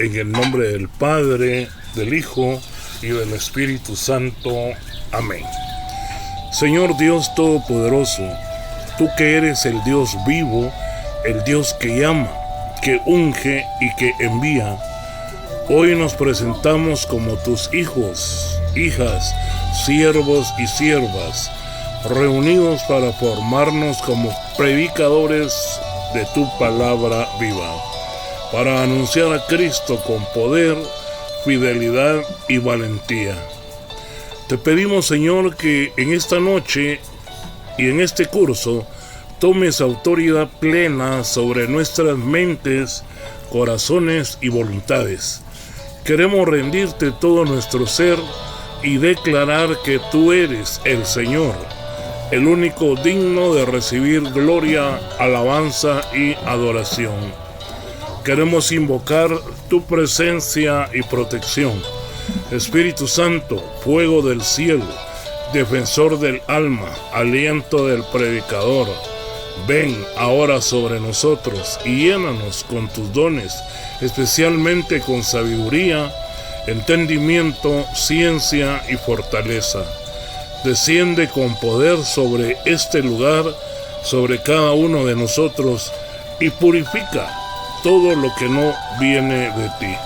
En el nombre del Padre, del Hijo y del Espíritu Santo. Amén. Señor Dios Todopoderoso, tú que eres el Dios vivo, el Dios que llama, que unge y que envía, hoy nos presentamos como tus hijos, hijas, siervos y siervas, reunidos para formarnos como predicadores de tu palabra viva, para anunciar a Cristo con poder, fidelidad y valentía. Te pedimos, Señor, que en esta noche y en este curso tomes autoridad plena sobre nuestras mentes, corazones y voluntades. Queremos rendirte todo nuestro ser y declarar que tú eres el Señor, el único digno de recibir gloria, alabanza y adoración. Queremos invocar tu presencia y protección. Espíritu Santo, fuego del cielo, defensor del alma, aliento del predicador, ven ahora sobre nosotros y llénanos con tus dones, especialmente con sabiduría, entendimiento, ciencia y fortaleza. Desciende con poder sobre este lugar, sobre cada uno de nosotros, y purifica todo lo que no viene de ti.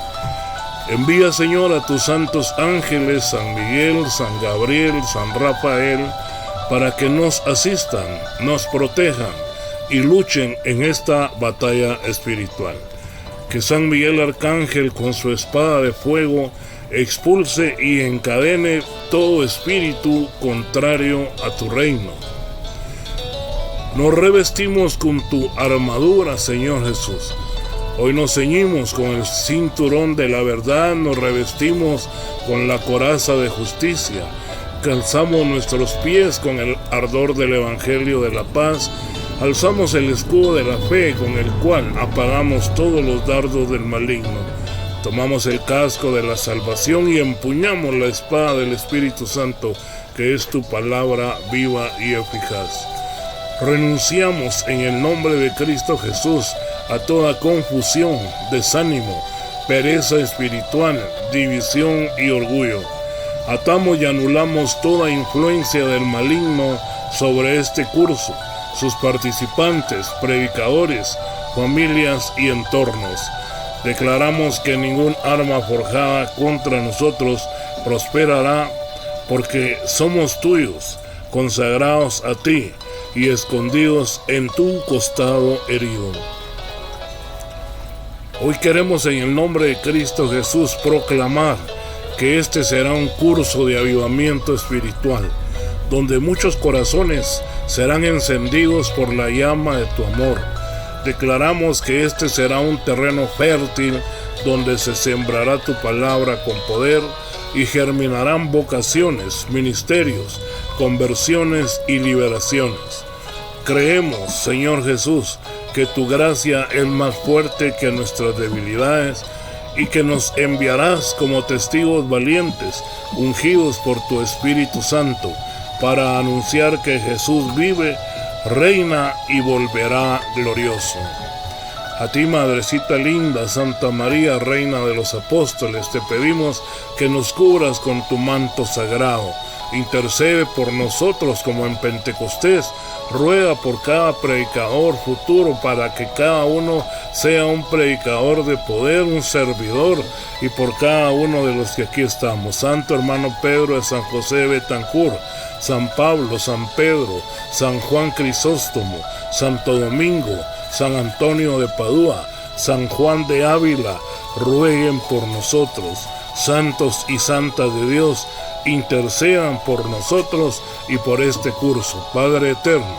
Envía, Señor, a tus santos ángeles, San Miguel, San Gabriel, San Rafael, para que nos asistan, nos protejan y luchen en esta batalla espiritual. Que San Miguel Arcángel, con su espada de fuego, expulse y encadene todo espíritu contrario a tu reino. Nos revestimos con tu armadura, Señor Jesús. Hoy nos ceñimos con el cinturón de la verdad, nos revestimos con la coraza de justicia, calzamos nuestros pies con el ardor del Evangelio de la paz, alzamos el escudo de la fe con el cual apagamos todos los dardos del maligno, tomamos el casco de la salvación y empuñamos la espada del Espíritu Santo, que es tu palabra viva y eficaz. Renunciamos en el nombre de Cristo Jesús a toda confusión, desánimo, pereza espiritual, división y orgullo. Atamos y anulamos toda influencia del maligno sobre este curso, sus participantes, predicadores, familias y entornos. Declaramos que ningún arma forjada contra nosotros prosperará, porque somos tuyos, consagrados a ti y escondidos en tu costado herido. Hoy queremos, en el nombre de Cristo Jesús, proclamar que este será un curso de avivamiento espiritual, donde muchos corazones serán encendidos por la llama de tu amor. Declaramos que este será un terreno fértil, donde se sembrará tu palabra con poder y germinarán vocaciones, ministerios, conversiones y liberaciones. Creemos, Señor Jesús, que tu gracia es más fuerte que nuestras debilidades y que nos enviarás como testigos valientes, ungidos por tu Espíritu Santo, para anunciar que Jesús vive, reina y volverá glorioso. A ti, Madrecita linda, Santa María, Reina de los Apóstoles, te pedimos que nos cubras con tu manto sagrado. Intercede por nosotros como en Pentecostés. Ruega por cada predicador futuro, para que cada uno sea un predicador de poder, un servidor, y por cada uno de los que aquí estamos. Santo hermano Pedro de San José de Betancur, San Pablo, San Pedro, San Juan Crisóstomo, Santo Domingo, San Antonio de Padua, San Juan de Ávila, rueguen por nosotros. Santos y santas de Dios, intercedan por nosotros y por este curso. Padre eterno,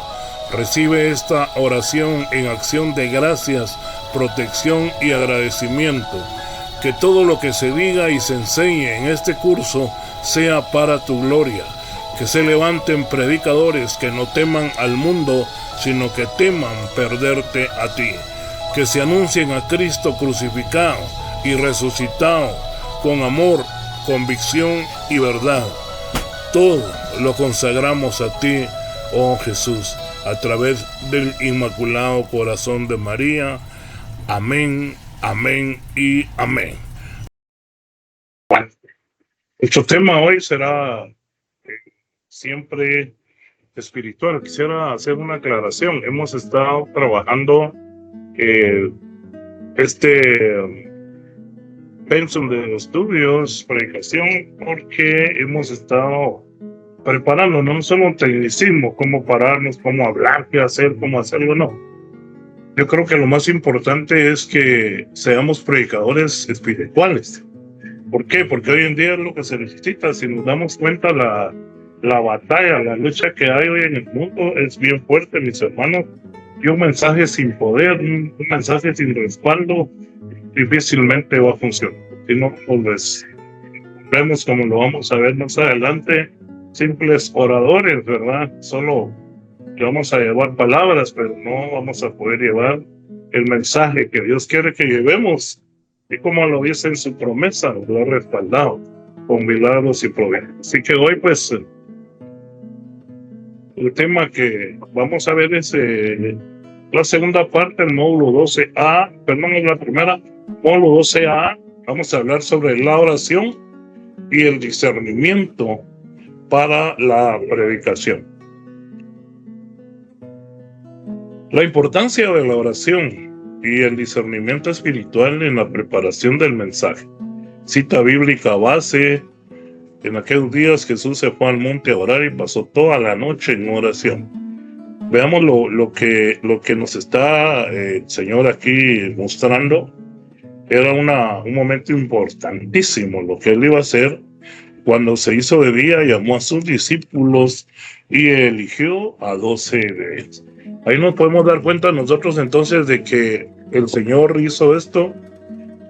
recibe esta oración en acción de gracias, protección y agradecimiento. Que todo lo que se diga y se enseñe en este curso sea para tu gloria. Que se levanten predicadores que no teman al mundo, sino que teman perderte a ti. Que se anuncien a Cristo crucificado y resucitado con amor, convicción y verdad. Todo lo consagramos a ti, oh Jesús, a través del Inmaculado Corazón de María. Amén, amén y amén. Nuestro tema hoy será siempre espiritual. Quisiera hacer una aclaración. Hemos estado trabajando este pensum de estudios, predicación, porque hemos estado preparando no solo un tecnicismo, cómo pararnos, cómo hablar, qué hacer, cómo hacerlo, no. Yo creo que lo más importante es que seamos predicadores espirituales. ¿Por qué? Porque hoy en día es lo que se necesita. Si nos damos cuenta, la batalla, la lucha que hay hoy en el mundo es bien fuerte, mis hermanos. Y un mensaje sin poder, un mensaje sin respaldo, difícilmente va a funcionar. Si no, pues vemos como lo vamos a ver más adelante, simples oradores, ¿verdad? Solo le vamos a llevar palabras, pero no vamos a poder llevar el mensaje que Dios quiere que llevemos. Y como lo dice en su promesa, lo ha respaldado con milagros y prodigios. Así que hoy, pues, el tema que vamos a ver es la segunda parte, el módulo 12A, perdón, es la primera, módulo 12A. Vamos a hablar sobre la oración y el discernimiento para la predicación. La importancia de la oración y el discernimiento espiritual en la preparación del mensaje. Cita bíblica base: en aquellos días Jesús se fue al monte a orar y pasó toda la noche en oración. Veamos lo que nos está el Señor aquí mostrando. Era un momento importantísimo lo que Él iba a hacer. Cuando se hizo de día, llamó a sus discípulos y eligió a 12 de ellos. Ahí nos podemos dar cuenta nosotros entonces de que el Señor hizo esto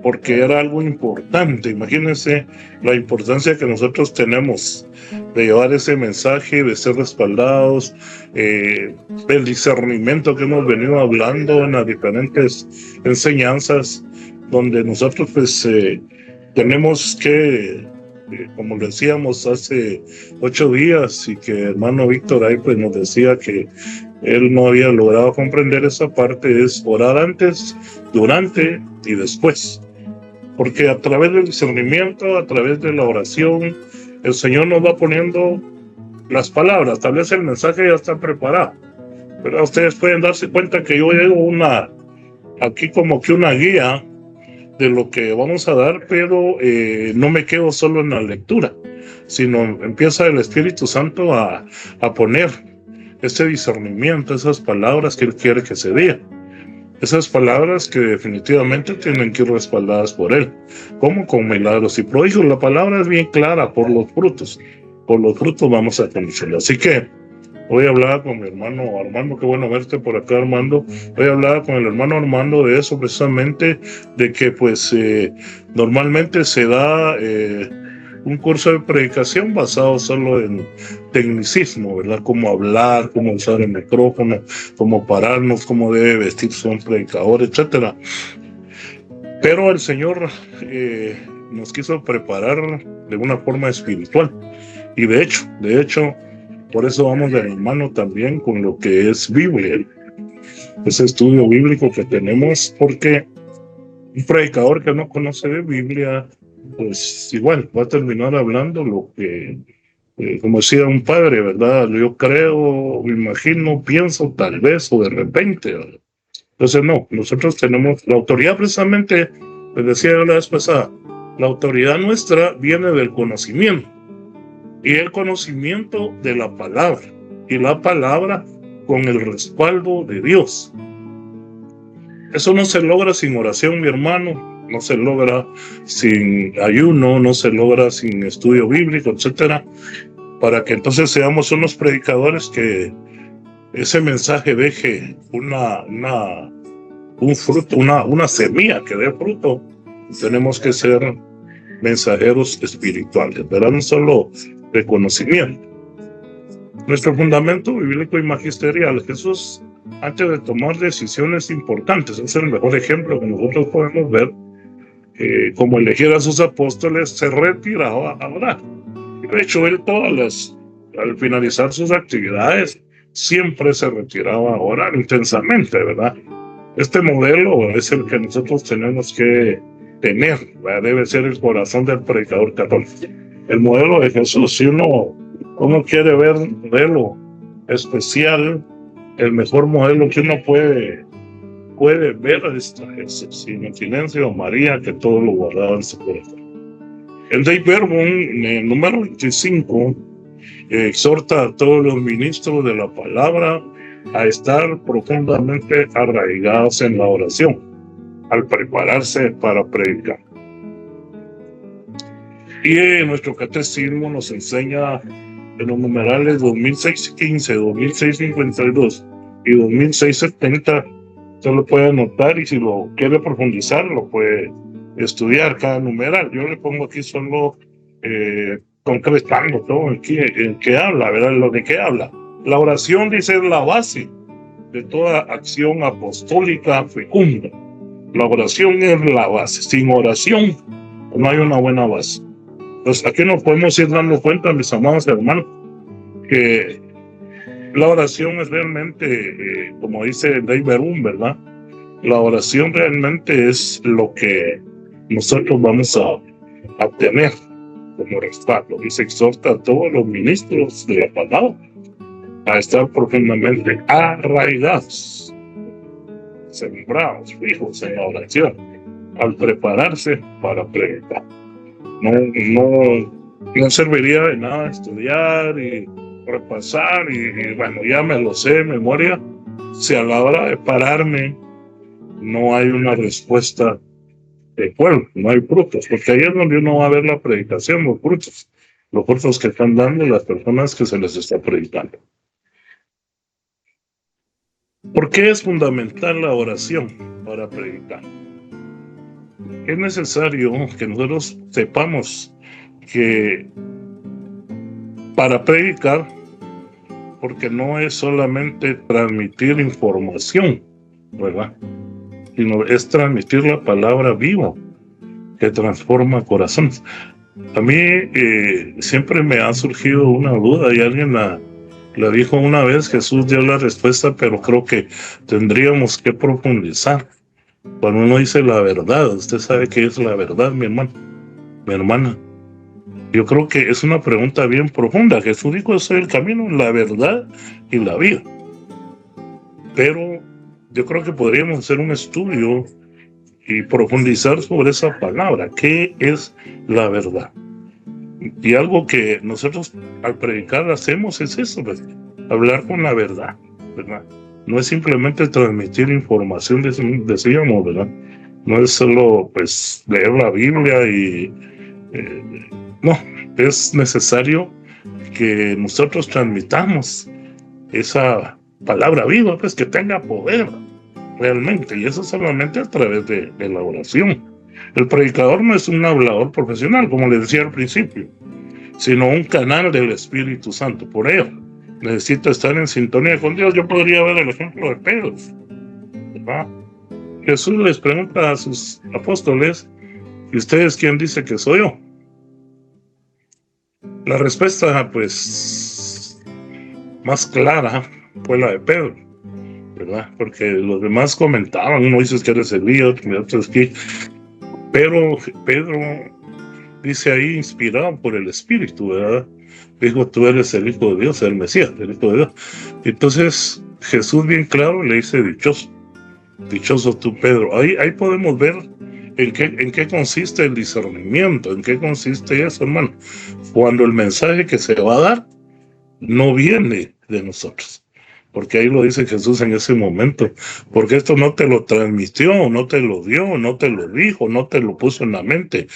porque era algo importante. Imagínense la importancia que nosotros tenemos de llevar ese mensaje, de ser respaldados, el discernimiento que hemos venido hablando en las diferentes enseñanzas, donde nosotros pues tenemos que, como decíamos hace 8 días, y que hermano Víctor ahí pues nos decía que él no había logrado comprender esa parte, es orar antes, durante y después. Porque a través del discernimiento, a través de la oración, el Señor nos va poniendo las palabras. Tal vez el mensaje ya está preparado, pero ustedes pueden darse cuenta que yo llevo aquí como que una guía de lo que vamos a dar, pero no me quedo solo en la lectura, sino empieza el Espíritu Santo a poner ese discernimiento, esas palabras que Él quiere que se digan. Esas palabras que definitivamente tienen que ir respaldadas por Él, como con milagros y prodigios. La palabra es bien clara: por los frutos. Por los frutos vamos a conocerlo. Así que voy a hablar con mi hermano Armando. Qué bueno verte por acá, Armando. Voy a hablar con el hermano Armando de eso, precisamente, de que pues normalmente se da un curso de predicación basado solo en tecnicismo, ¿verdad? Cómo hablar, cómo usar el micrófono, cómo pararnos, cómo debe vestirse un predicador, etcétera. Pero el Señor nos quiso preparar de una forma espiritual. Y de hecho, por eso vamos de la mano también con lo que es Biblia, ese estudio bíblico que tenemos, porque un predicador que no conoce de Biblia, pues igual va a terminar hablando lo que, como decía un padre, ¿verdad? Yo creo, me imagino, pienso, tal vez, o de repente, ¿verdad? Entonces no, nosotros tenemos la autoridad, precisamente, les decía yo la vez pasada, la autoridad nuestra viene del conocimiento, y el conocimiento de la palabra, y la palabra con el respaldo de Dios. Eso no se logra sin oración, mi hermano. No se logra sin ayuno, no se logra sin estudio bíblico, etcétera, para que entonces seamos unos predicadores que ese mensaje deje un fruto, una semilla que dé fruto. Tenemos que ser mensajeros espirituales, ¿verdad? No solo de conocimiento. Nuestro fundamento bíblico y magisterial: Jesús, antes de tomar decisiones importantes, es el mejor ejemplo que nosotros podemos ver. Como elegir a sus apóstoles, se retiraba a orar. De hecho, él al finalizar sus actividades, siempre se retiraba a orar intensamente, ¿verdad? Este modelo es el que nosotros tenemos que tener, ¿verdad? Debe ser el corazón del predicador católico. el modelo de Jesús. Si uno quiere verlo especial, el mejor modelo que uno puede ver es Jesús, sin silencio María, que todo lo guardaba en su corazón. El Dei Verbum, en el número 25, exhorta a todos los ministros de la palabra a estar profundamente arraigados en la oración, al prepararse para predicar. Y nuestro catecismo nos enseña en los numerales 2615, 2652 y 2670. Usted lo puede anotar y si lo quiere profundizar, lo puede estudiar cada numeral. Yo le pongo aquí solo concretando todo en qué habla, ¿verdad? Lo de qué habla. La oración, dice, es la base de toda acción apostólica fecunda. La oración es la base. Sin oración no hay una buena base. Entonces, aquí nos podemos ir dando cuenta, mis amados hermanos, que la oración es realmente, como dice Dei Verbum, ¿verdad? La oración realmente es lo que nosotros vamos a tener como respaldo. Y se exhorta a todos los ministros de la palabra a estar profundamente arraigados, sembrados, fijos en la oración, al prepararse para predicar. No serviría de nada estudiar y repasar y bueno, ya me lo sé de memoria, si a la hora de pararme no hay una respuesta de pueblo, no hay frutos, porque ahí es donde uno va a ver la predicación, los frutos que están dando las personas que se les está predicando. ¿Por qué es fundamental la oración para predicar? Es necesario que nosotros sepamos que para predicar, porque no es solamente transmitir información, ¿verdad? Sino es transmitir la palabra viva que transforma corazones. A mí siempre me ha surgido una duda y alguien la dijo una vez. Jesús dio la respuesta, pero creo que tendríamos que profundizar. Cuando uno dice la verdad, usted sabe qué es la verdad, mi hermano, mi hermana. Yo creo que es una pregunta bien profunda. Jesús dijo: yo soy el camino, la verdad y la vida. Pero yo creo que podríamos hacer un estudio y profundizar sobre esa palabra. ¿Qué es la verdad? Y algo que nosotros al predicar hacemos es eso, pues, hablar con la verdad, ¿verdad? No es simplemente transmitir información, decíamos, ¿verdad? No es solo, pues, leer la Biblia y... no, es necesario que nosotros transmitamos esa palabra viva, pues, que tenga poder realmente, y eso solamente a través de la oración. El predicador no es un hablador profesional, como les decía al principio, sino un canal del Espíritu Santo. Por ello, necesita estar en sintonía con Dios. Yo podría ver el ejemplo de Pedro, ¿verdad? Jesús les pregunta a sus apóstoles: ¿y ustedes quién dice que soy yo? La respuesta, pues, más clara fue la de Pedro, ¿verdad? Porque los demás comentaban, uno dice que eres Elías, otros que... Pero Pedro dice ahí, inspirado por el Espíritu, ¿verdad? Dijo: tú eres el Hijo de Dios, el Mesías, el Hijo de Dios. Entonces Jesús bien claro le dice: dichoso tú, Pedro. Ahí podemos ver en qué consiste el discernimiento, en qué consiste eso, hermano. Cuando el mensaje que se va a dar no viene de nosotros. Porque ahí lo dice Jesús en ese momento. Porque esto no te lo transmitió, no te lo dio, no te lo dijo, no te lo puso en la mente,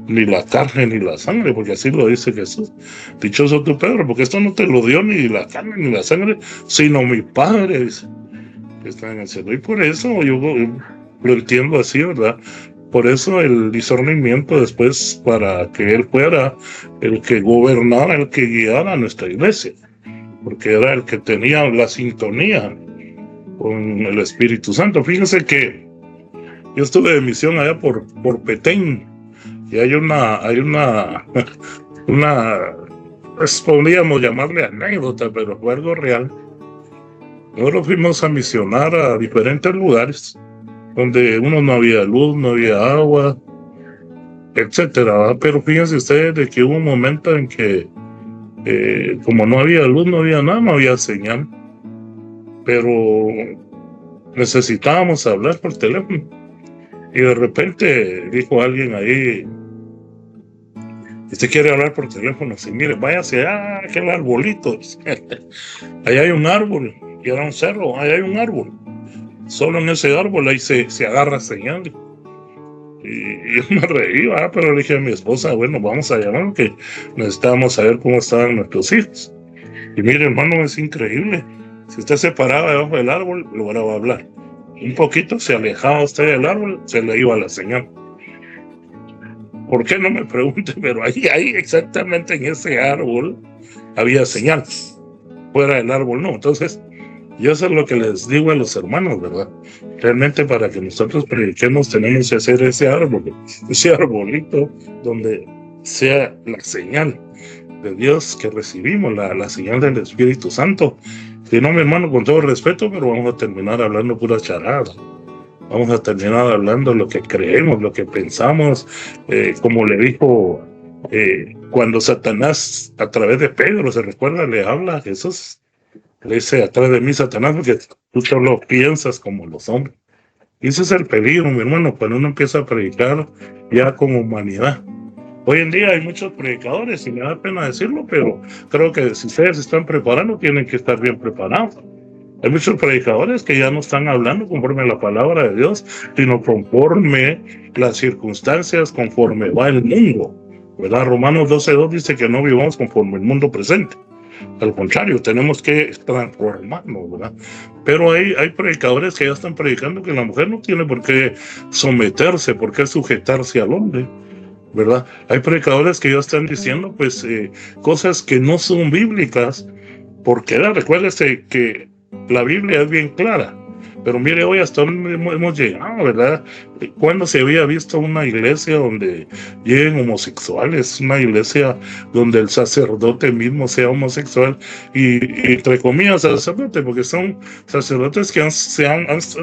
ni la carne ni la sangre, porque así lo dice Jesús. Dichoso tú, Pedro, porque esto no te lo dio ni la carne ni la sangre, sino mi Padre, dice, que está en el cielo. Y por eso yo lo entiendo así, ¿verdad? Por eso el discernimiento después, para que Él fuera el que gobernara, el que guiara a nuestra iglesia, porque era el que tenía la sintonía con el Espíritu Santo. Fíjense que yo estuve de misión allá por Petén, y hay una pues podríamos llamarle anécdota, pero fue algo real. Nosotros fuimos a misionar a diferentes lugares donde no había luz, no había agua, etcétera, ¿verdad? Pero fíjense ustedes de que hubo un momento en que como no había luz, no había nada, no había señal, pero necesitábamos hablar por teléfono. Y de repente dijo alguien ahí: usted quiere hablar por teléfono, sí, mire, váyase a aquel arbolito. Allá hay un árbol, y era un cerro, allá hay un árbol. Solo en ese árbol ahí se agarra señal. Y yo me reí, pero le dije a mi esposa: bueno, vamos a llamar, que necesitábamos saber cómo estaban nuestros hijos. Y mire, hermano, es increíble. Si usted se paraba debajo del árbol, lograba hablar. Un poquito se alejaba usted del árbol, se le iba la señal. ¿Por qué? No me pregunte, pero ahí exactamente en ese árbol había señal. Fuera del árbol no. Entonces, yo eso es lo que les digo a los hermanos, ¿verdad? Realmente para que nosotros prediquemos tenemos que hacer ese árbol, ese arbolito donde sea la señal de Dios que recibimos, la señal del Espíritu Santo. Si no, mi hermano, con todo respeto, pero vamos a terminar hablando pura charada. Vamos a terminar hablando lo que creemos, lo que pensamos, como le dijo cuando Satanás, a través de Pedro, se recuerda, le habla a Jesús. Le dice: atrás de mí, Satanás, porque tú solo piensas como los hombres. Y ese es el peligro, mi hermano, cuando uno empieza a predicar ya con humanidad. Hoy en día hay muchos predicadores, y me da pena decirlo, pero creo que si ustedes se están preparando, tienen que estar bien preparados. Hay muchos predicadores que ya no están hablando conforme a la palabra de Dios, sino conforme las circunstancias, conforme va el mundo, ¿verdad? Romanos 12:2 dice que no vivamos conforme el mundo presente. Al contrario, tenemos que transformarnos, ¿verdad? Pero hay predicadores que ya están predicando que la mujer no tiene por qué someterse, por qué sujetarse al hombre, ¿verdad? Hay predicadores que ya están diciendo, pues, cosas que no son bíblicas, porque recuérdese que la Biblia es bien clara. Pero mire, hoy hasta donde hemos llegado, ¿verdad? ¿Cuándo se había visto una iglesia donde lleguen homosexuales? Una iglesia donde el sacerdote mismo sea homosexual. Y entre comillas, sacerdote, porque son sacerdotes que han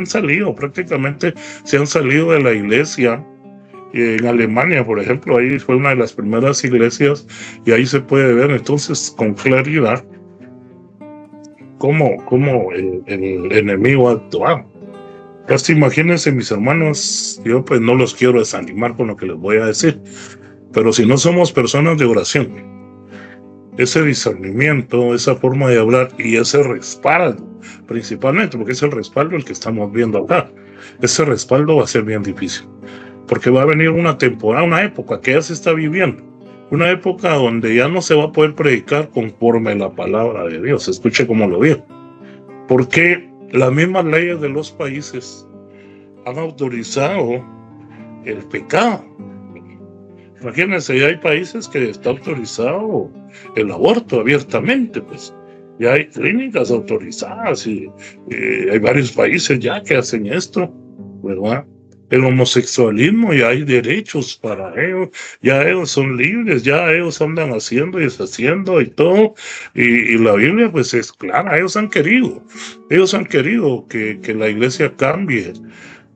salido, prácticamente se han salido de la iglesia. En Alemania, por ejemplo, ahí fue una de las primeras iglesias, y ahí se puede ver entonces con claridad cómo el enemigo ha actuado. Casi imagínense, mis hermanos, yo pues no los quiero desanimar con lo que les voy a decir, pero si no somos personas de oración, ese discernimiento, esa forma de hablar y ese respaldo, principalmente, porque es el respaldo el que estamos viendo acá, ese respaldo va a ser bien difícil, porque va a venir una temporada, una época que ya se está viviendo, una época donde ya no se va a poder predicar conforme la palabra de Dios. Escuche cómo lo digo. Porque las mismas leyes de los países han autorizado el pecado. Imagínense, ya hay países que está autorizado el aborto abiertamente, pues. Ya hay clínicas autorizadas y hay varios países ya que hacen esto, ¿verdad? El homosexualismo, ya hay derechos para ellos, ya ellos son libres, ya ellos andan haciendo y deshaciendo y todo, y la Biblia pues es clara. Ellos han querido que la iglesia cambie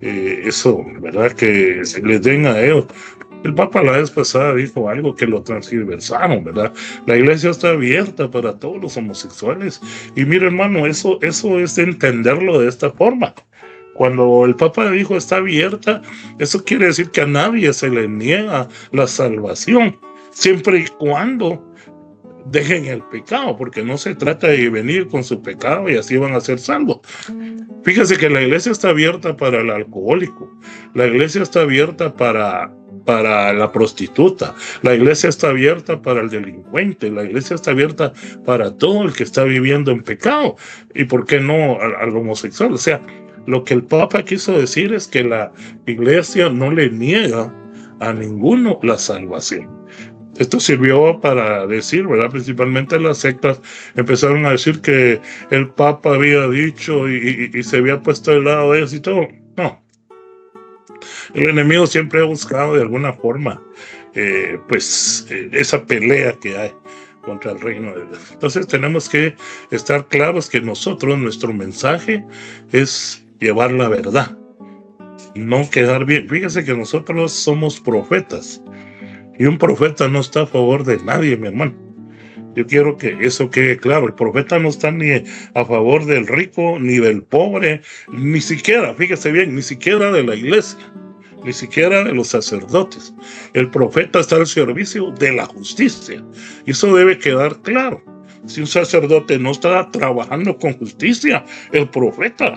eso, ¿verdad? Que se les den a ellos. El Papa la vez pasada dijo algo que lo transgiversaron, ¿verdad? La iglesia está abierta para todos los homosexuales. Y mire, hermano, eso es entenderlo de esta forma. Cuando el Papa dijo está abierta, eso quiere decir que a nadie se le niega la salvación, siempre y cuando dejen el pecado, porque no se trata de venir con su pecado y así van a ser salvos. Fíjese que la iglesia está abierta para el alcohólico, la iglesia está abierta para la prostituta, la iglesia está abierta para el delincuente, la iglesia está abierta para todo el que está viviendo en pecado, y por qué no al homosexual. O sea, lo que el Papa quiso decir es que la iglesia no le niega a ninguno la salvación. Esto sirvió para decir, ¿verdad? Principalmente las sectas empezaron a decir que el Papa había dicho y se había puesto del lado de ellos y todo. No. El enemigo siempre ha buscado de alguna forma, esa pelea que hay contra el reino de Dios. Entonces tenemos que estar claros que nuestro mensaje es llevar la verdad, no quedar bien. Fíjese que nosotros somos profetas, Y un profeta no está a favor de nadie, mi hermano. Yo quiero que eso quede claro. El profeta no está ni a favor del rico, ni del pobre, ni siquiera, fíjese bien, ni siquiera de la iglesia, ni siquiera de los sacerdotes. El profeta está al servicio de la justicia. Y eso debe quedar claro. Si un sacerdote no está trabajando con justicia, el profeta,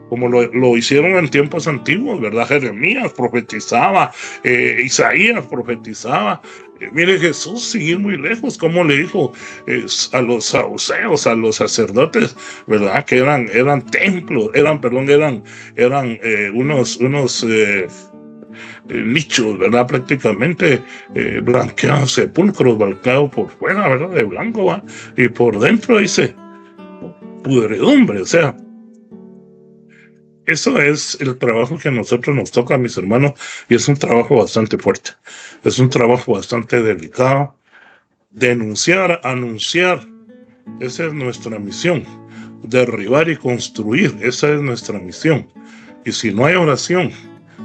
como lo hicieron en tiempos antiguos, ¿verdad? Jeremías profetizaba, Isaías profetizaba. Mire, Jesús, sin ir muy lejos, como le dijo a los saduceos, a los sacerdotes, ¿verdad? Que eran templos, eran unos nichos, ¿verdad? Prácticamente blanqueados, sepulcros, blanqueados por fuera, ¿verdad? De blanco, ¿va? Y por dentro dice pudredumbre, o sea. Eso es el trabajo que a nosotros nos toca, mis hermanos, y es un trabajo bastante fuerte. Es un trabajo bastante delicado. Denunciar, anunciar, esa es nuestra misión. Derribar y construir, esa es nuestra misión. Y si no hay oración,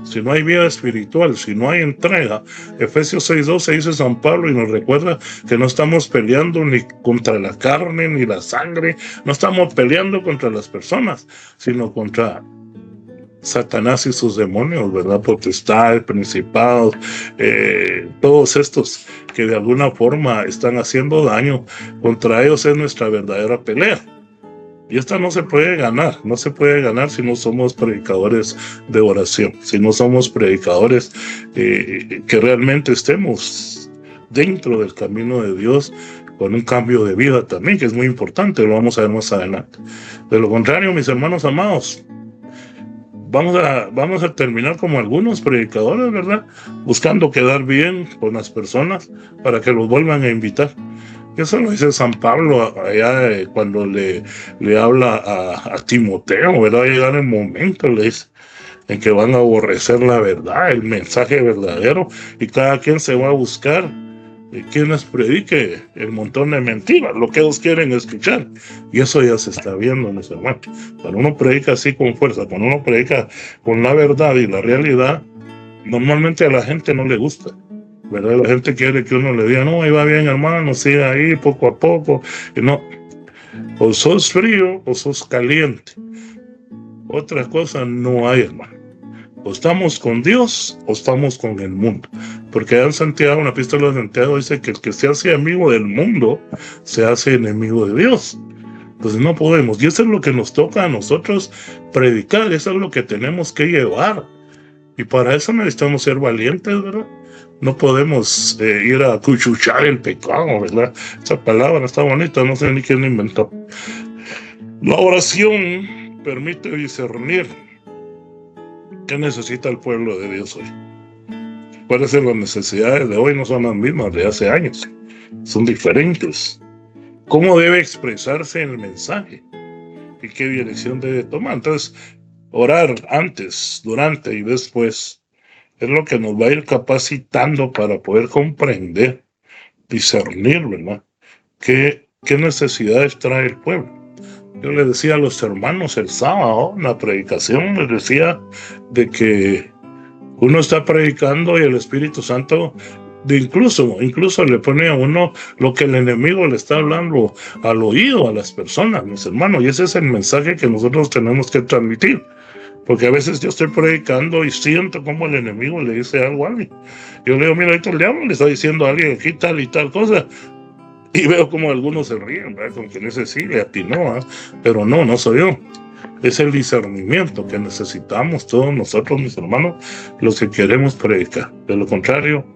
si no hay vida espiritual, si no hay entrega, Efesios 6:12 dice San Pablo y nos recuerda que no estamos peleando ni contra la carne ni la sangre, no estamos peleando contra las personas, sino contra Satanás y sus demonios, ¿verdad? Potestades, principados, todos estos que de alguna forma están haciendo daño, contra ellos es nuestra verdadera pelea. Y esta no se puede ganar si no somos predicadores de oración, si no somos predicadores que realmente estemos dentro del camino de Dios, con un cambio de vida también, que es muy importante, lo vamos a ver más adelante. De lo contrario, mis hermanos amados, vamos a terminar como algunos predicadores, ¿verdad? Buscando quedar bien con las personas para que los vuelvan a invitar. Eso lo dice San Pablo allá cuando le habla a Timoteo, ¿verdad? Va a llegar el momento, le dice, en que van a aborrecer la verdad, el mensaje verdadero, y cada quien se va a buscar quien les predique el montón de mentiras, lo que ellos quieren escuchar. Y eso ya se está viendo, mis hermanos. Cuando uno predica así con fuerza, cuando uno predica con la verdad y la realidad, normalmente a la gente no le gusta, ¿verdad? La gente quiere que uno le diga, no, ahí va bien, hermano, sigue ahí poco a poco. Y no, o sos frío o sos caliente. Otra cosa no hay, hermano. O estamos con Dios o estamos con el mundo. Porque en Santiago, en la epístola de Santiago, dice que el que se hace amigo del mundo se hace enemigo de Dios. Entonces no podemos. Y eso es lo que nos toca a nosotros predicar. Eso es lo que tenemos que llevar. Y para eso necesitamos ser valientes, ¿verdad? No podemos ir a cuchuchar el pecado, ¿verdad? Esa palabra está bonita, no sé ni quién la inventó. La oración permite discernir qué necesita el pueblo de Dios hoy. Puede ser las necesidades de hoy no son las mismas de hace años, son diferentes. ¿Cómo debe expresarse el mensaje? ¿Y qué dirección debe tomar? Entonces, orar antes, durante y después es lo que nos va a ir capacitando para poder comprender, discernir, ¿verdad? ¿Qué necesidades trae el pueblo? Yo les decía a los hermanos el sábado, en la predicación, les decía de que uno está predicando y el Espíritu Santo incluso le pone a uno lo que el enemigo le está hablando al oído a las personas, mis hermanos, y ese es el mensaje que nosotros tenemos que transmitir. Porque a veces yo estoy predicando y siento como el enemigo le dice algo a alguien. Yo le digo, mira, ahorita el diablo le está diciendo a alguien aquí tal y tal cosa. Y veo como algunos se ríen, ¿verdad? Como que ese sí le atinó, ¿eh? Pero no soy yo. Es el discernimiento que necesitamos todos nosotros, mis hermanos, los que queremos predicar. De lo contrario,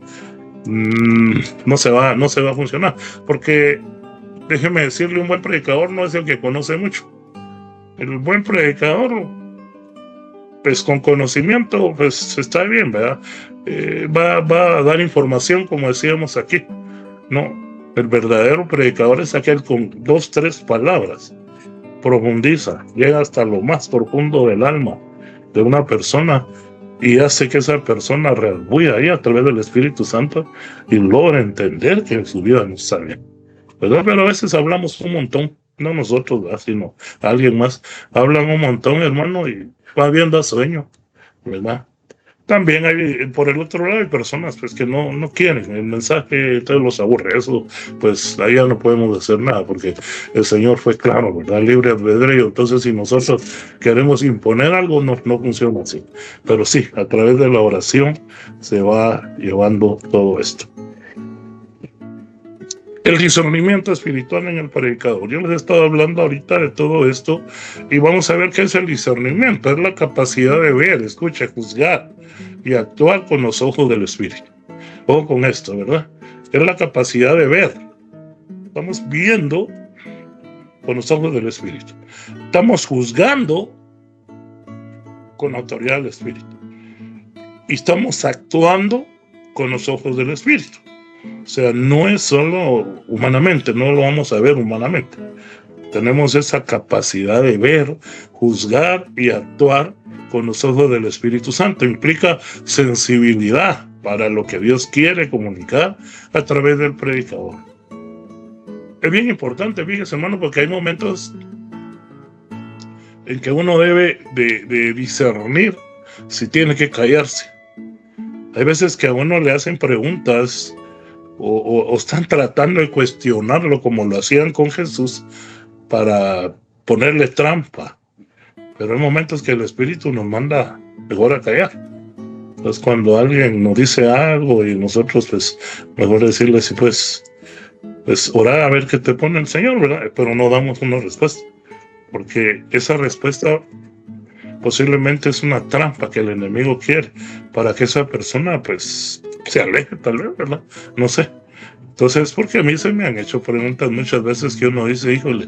no se va a funcionar. Porque, déjeme decirle, un buen predicador no es el que conoce mucho. El buen predicador, pues con conocimiento, pues está bien, ¿verdad? Va a dar información, como decíamos aquí. No. El verdadero predicador es aquel con 2, 3 palabras. Profundiza, llega hasta lo más profundo del alma de una persona y hace que esa persona reargüe ahí a través del Espíritu Santo y logra entender que su vida no está bien, ¿verdad? Pero a veces hablamos un montón, no nosotros, ¿verdad? Sino alguien más. Hablan un montón, hermano, y va bien, da sueño, ¿verdad? También hay, por el otro lado, hay personas pues que no quieren el mensaje, entonces los aburre. Eso, pues ahí ya no podemos hacer nada, porque el Señor fue claro, ¿verdad? Libre albedrío. Entonces, si nosotros queremos imponer algo, no funciona así. Pero sí, a través de la oración se va llevando todo esto. El discernimiento espiritual en el predicador. Yo les he estado hablando ahorita de todo esto y vamos a ver qué es el discernimiento. Es la capacidad de ver, escuchar, juzgar y actuar con los ojos del Espíritu. Ojo con esto, ¿verdad? Es la capacidad de ver. Estamos viendo con los ojos del Espíritu. Estamos juzgando con la autoridad del Espíritu. Y estamos actuando con los ojos del Espíritu. O sea, no es solo humanamente, no lo vamos a ver humanamente. Tenemos esa capacidad de ver, juzgar y actuar con los ojos del Espíritu Santo. Implica sensibilidad para lo que Dios quiere comunicar a través del predicador. Es bien importante, fíjese, hermano, porque hay momentos en que uno debe de discernir si tiene que callarse. Hay veces que a uno le hacen preguntas o están tratando de cuestionarlo como lo hacían con Jesús para ponerle trampa. Pero hay momentos que el Espíritu nos manda mejor a callar. Entonces cuando alguien nos dice algo y nosotros pues mejor decirle sí, pues orar a ver qué te pone el Señor, ¿verdad? Pero no damos una respuesta, porque esa respuesta posiblemente es una trampa que el enemigo quiere para que esa persona pues se aleje, tal vez, ¿verdad? No sé. Entonces, porque a mí se me han hecho preguntas muchas veces que uno dice, híjole,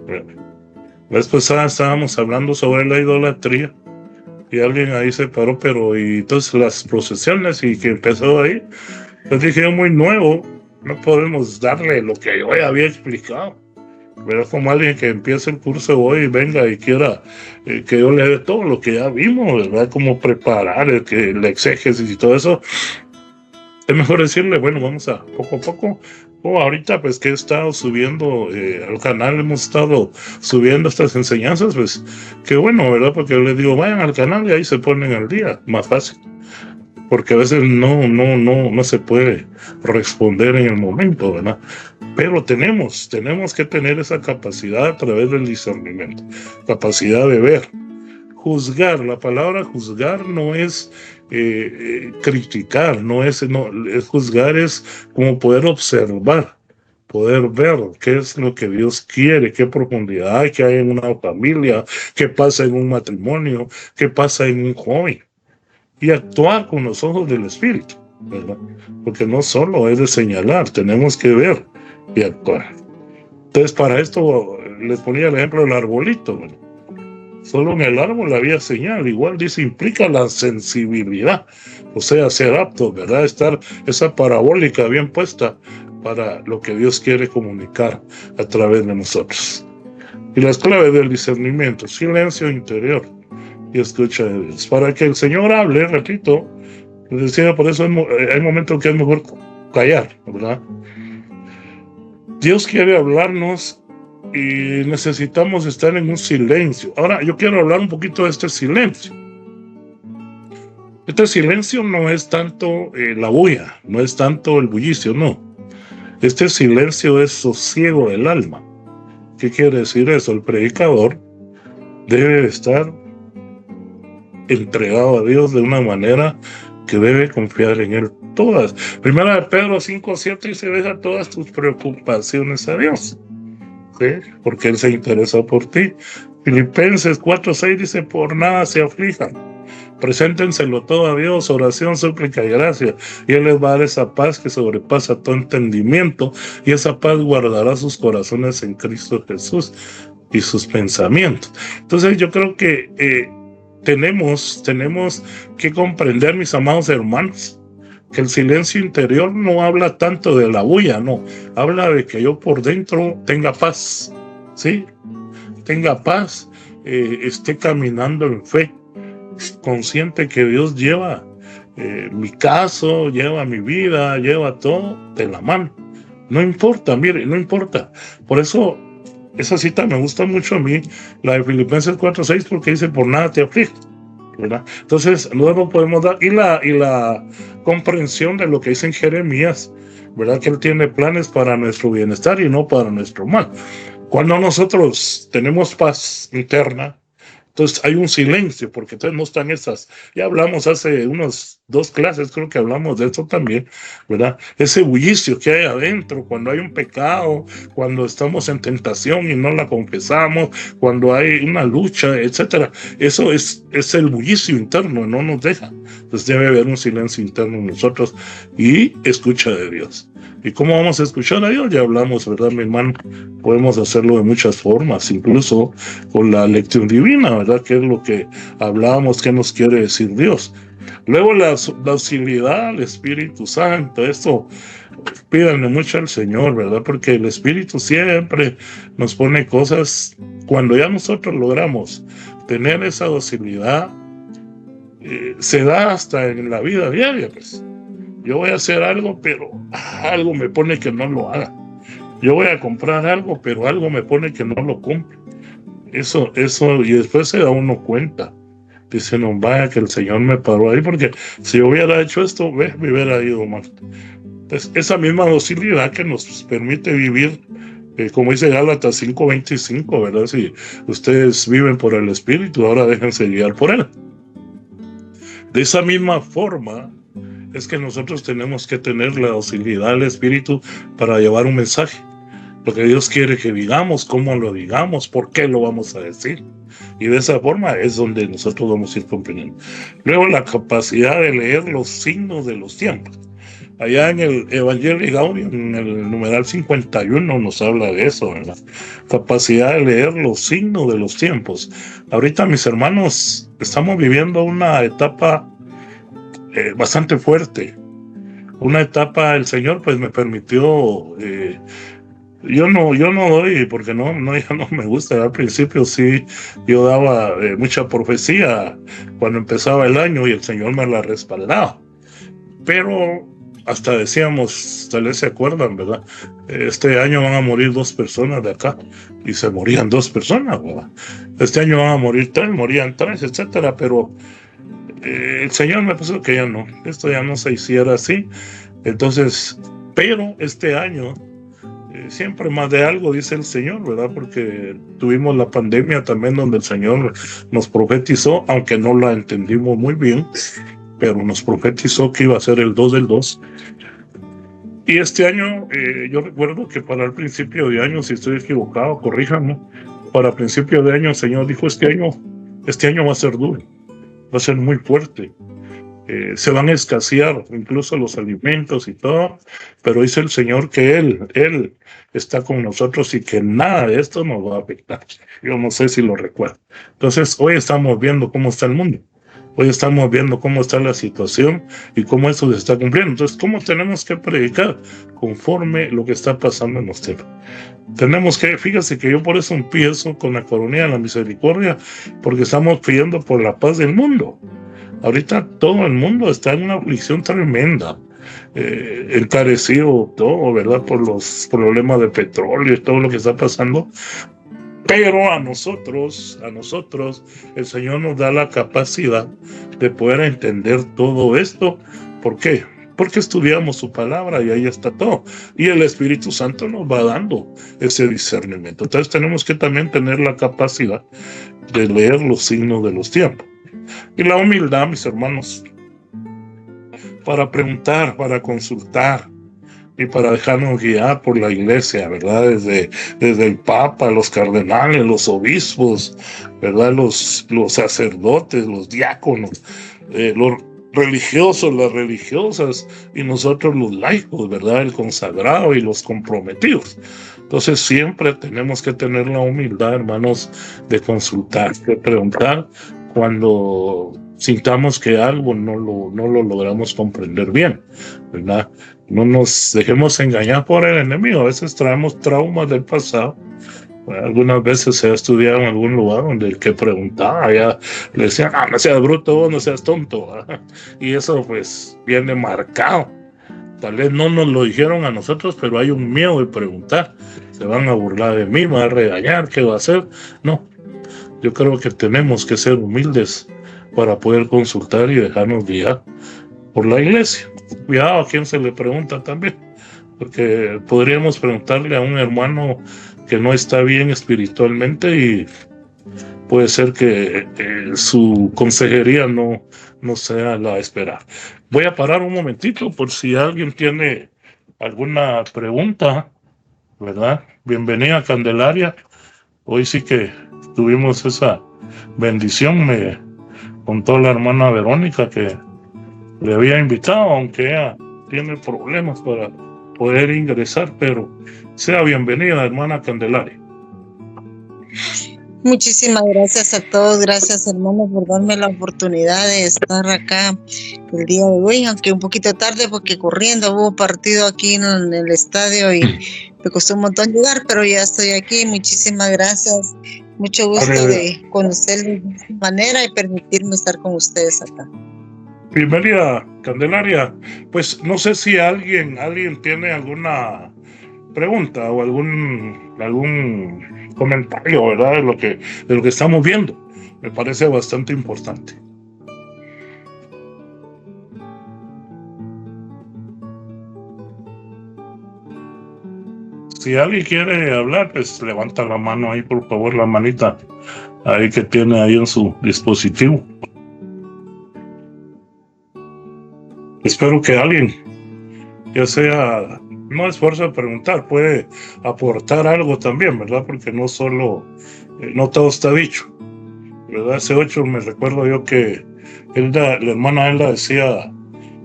la vez pasada estábamos hablando sobre la idolatría y alguien ahí se paró, pero y entonces las procesiones y que empezó ahí, pues dije yo, muy nuevo, no podemos darle lo que yo ya había explicado. Pero como alguien que empieza el curso hoy y venga y quiera que yo le dé todo lo que ya vimos, ¿verdad? Cómo preparar el exégesis y todo eso. Es mejor decirle, bueno, vamos a poco a poco. Ahorita pues que he estado subiendo al canal, hemos estado subiendo estas enseñanzas, pues qué bueno, ¿verdad? Porque yo les digo, vayan al canal y ahí se ponen al día, más fácil. Porque a veces no se puede responder en el momento, ¿verdad? Pero tenemos que tener esa capacidad a través del discernimiento, capacidad de ver, juzgar. La palabra juzgar no es criticar, es juzgar, es como poder observar, poder ver qué es lo que Dios quiere, qué profundidad hay, qué hay en una familia, qué pasa en un matrimonio, qué pasa en un joven. Y actuar con los ojos del Espíritu, ¿verdad? Porque no solo es de señalar, tenemos que ver y actuar. Entonces, para esto les ponía el ejemplo del arbolito, ¿verdad? Solo en el árbol había señal, igual dice, implica la sensibilidad, o sea, ser apto, ¿verdad? Estar esa parabólica bien puesta para lo que Dios quiere comunicar a través de nosotros. Y las claves del discernimiento: silencio interior y escucha de Dios. Para que el Señor hable, repito, les decía, por eso hay momentos que es mejor callar, ¿verdad? Dios quiere hablarnos y necesitamos estar en un silencio. Ahora, yo quiero hablar un poquito de este silencio. Este silencio no es tanto la bulla, no es tanto el bullicio, no. Este silencio es sosiego del alma. ¿Qué quiere decir eso? El predicador debe estar entregado a Dios de una manera que debe confiar en Él. Todas. Primera de Pedro 5:7 dice, deja todas tus preocupaciones a Dios, ¿sí? Porque Él se interesa por ti. Filipenses 4:6 dice, por nada se aflijan, preséntenselo todo a Dios, oración, súplica y gracia, y Él les va a dar esa paz que sobrepasa todo entendimiento, y esa paz guardará sus corazones en Cristo Jesús y sus pensamientos. Entonces yo creo que tenemos que comprender, mis amados hermanos, que el silencio interior no habla tanto de la bulla, no, habla de que yo por dentro tenga paz, ¿sí? Tenga paz, esté caminando en fe, consciente que Dios lleva mi caso, lleva mi vida, lleva todo de la mano. No importa, mire, no importa. Por eso esa cita me gusta mucho a mí, la de Filipenses 4:6, porque dice, por nada te afliges. ¿verdad? Entonces, luego podemos dar, y la comprensión de lo que dice en Jeremías, ¿verdad? Que Él tiene planes para nuestro bienestar y no para nuestro mal. Cuando nosotros tenemos paz interna, entonces hay un silencio, porque entonces no están esas. Ya hablamos hace unos 2 clases, creo que hablamos de eso también, ¿verdad? Ese bullicio que hay adentro, cuando hay un pecado, cuando estamos en tentación y no la confesamos, cuando hay una lucha, etcétera. Eso es el bullicio interno, no nos deja. Entonces debe haber un silencio interno en nosotros y escucha de Dios. ¿Y cómo vamos a escuchar a Dios? Ya hablamos, ¿verdad, mi hermano? Podemos hacerlo de muchas formas, incluso con la lección divina, ¿verdad? Que es lo que hablábamos, qué nos quiere decir Dios. Luego la docilidad al Espíritu Santo, esto pídanle mucho al Señor, ¿verdad? Porque el Espíritu siempre nos pone cosas, cuando ya nosotros logramos tener esa docilidad, se da hasta en la vida diaria, pues. Yo voy a hacer algo, pero algo me pone que no lo haga. Yo voy a comprar algo, pero algo me pone que no lo compre. Eso, y después se da uno cuenta. Dice, no, vaya que el Señor me paró ahí, porque si yo hubiera hecho esto, me hubiera ido mal. Entonces, esa misma docilidad que nos permite vivir, como dice Gálatas 5:25, ¿verdad? Si ustedes viven por el Espíritu, ahora déjense guiar por Él. De esa misma forma, es que nosotros tenemos que tener la docilidad del Espíritu para llevar un mensaje. Lo que Dios quiere que digamos, cómo lo digamos, por qué lo vamos a decir. Y de esa forma es donde nosotros vamos a ir comprendiendo. Luego la capacidad de leer los signos de los tiempos. Allá en el Evangelii Gaudium, en el numeral 51, nos habla de eso, ¿verdad? Capacidad de leer los signos de los tiempos. Ahorita, mis hermanos, estamos viviendo una etapa bastante fuerte. Una etapa, el Señor pues me permitió, yo no doy, porque ya no me gusta. Al principio sí, yo daba mucha profecía cuando empezaba el año y el Señor me la respaldaba. Pero hasta decíamos, tal vez se acuerdan, ¿verdad? Este año van a morir 2 personas de acá, y se morían 2 personas, ¿verdad? Este año van a morir 3, morían 3, etcétera, pero el Señor me puso que ya no, esto ya no se hiciera así. Entonces, pero este año, siempre más de algo, dice el Señor, ¿verdad? Porque tuvimos la pandemia también, donde el Señor nos profetizó, aunque no la entendimos muy bien, pero nos profetizó que iba a ser el 2 del 2. Y este año, yo recuerdo que para el principio de año, si estoy equivocado, corríjanme, para principio de año el Señor dijo, este año va a ser duro, va a ser muy fuerte. Se van a escasear incluso los alimentos y todo, pero dice el Señor que Él está con nosotros y que nada de esto nos va a afectar. Yo no sé si lo recuerdo. Entonces, hoy estamos viendo cómo está el mundo. Hoy estamos viendo cómo está la situación y cómo eso se está cumpliendo. Entonces, ¿cómo tenemos que predicar? Conforme lo que está pasando en los tiempos. Tenemos que, fíjese que yo por eso empiezo con la coronilla de la misericordia, porque estamos pidiendo por la paz del mundo. Ahorita todo el mundo está en una aflicción tremenda, encarecido todo, ¿verdad? Por los problemas de petróleo y todo lo que está pasando. Pero a nosotros, el Señor nos da la capacidad de poder entender todo esto. ¿Por qué? Porque estudiamos su palabra y ahí está todo. Y el Espíritu Santo nos va dando ese discernimiento. Entonces tenemos que también tener la capacidad de leer los signos de los tiempos. Y la humildad, mis hermanos, para preguntar, para consultar y para dejarnos guiar por la iglesia, ¿verdad? Desde el Papa, los cardenales, los obispos, ¿verdad? Los sacerdotes, los diáconos, los religiosos, las religiosas, y nosotros los laicos, ¿verdad? El consagrado y los comprometidos. Entonces siempre tenemos que tener la humildad, hermanos, de consultar, de preguntar cuando sintamos que algo no lo logramos comprender bien, ¿verdad? No nos dejemos engañar por el enemigo. A veces traemos traumas del pasado. Algunas veces se ha estudiado en algún lugar donde el que preguntaba ya le decían, no seas bruto, no seas tonto, ¿verdad? Y eso pues viene marcado. Tal vez no nos lo dijeron a nosotros, pero hay un miedo de preguntar. Se van a burlar de mí, me van a regañar, ¿qué va a hacer? No, yo creo que tenemos que ser humildes para poder consultar y dejarnos guiar por la iglesia. Cuidado a quien se le pregunta también, porque podríamos preguntarle a un hermano que no está bien espiritualmente y puede ser que su consejería no sea la esperada. Voy a parar un momentito por si alguien tiene alguna pregunta, ¿verdad? Bienvenida, Candelaria. Hoy sí que tuvimos esa bendición. Me contó la hermana Verónica que le había invitado, aunque ella tiene problemas para poder ingresar, pero sea bienvenida, hermana Candelaria. Muchísimas gracias a todos, gracias hermanos por darme la oportunidad de estar acá el día de hoy, aunque un poquito tarde porque corriendo hubo partido aquí en el estadio y me costó un montón llegar, pero ya estoy aquí. Muchísimas gracias, mucho gusto de conocerles de esta manera y permitirme estar con ustedes acá. Bienvenida, Candelaria. Pues no sé si alguien tiene alguna pregunta o algún comentario, ¿verdad? De lo que estamos viendo. Me parece bastante importante. Si alguien quiere hablar, pues levanta la mano ahí, por favor, la manita ahí que tiene ahí en su dispositivo. Espero que alguien, ya sea, no es fuerza de preguntar, puede aportar algo también, ¿verdad? Porque no no todo está dicho, ¿verdad? Hace 8 me recuerdo yo que la hermana Elda decía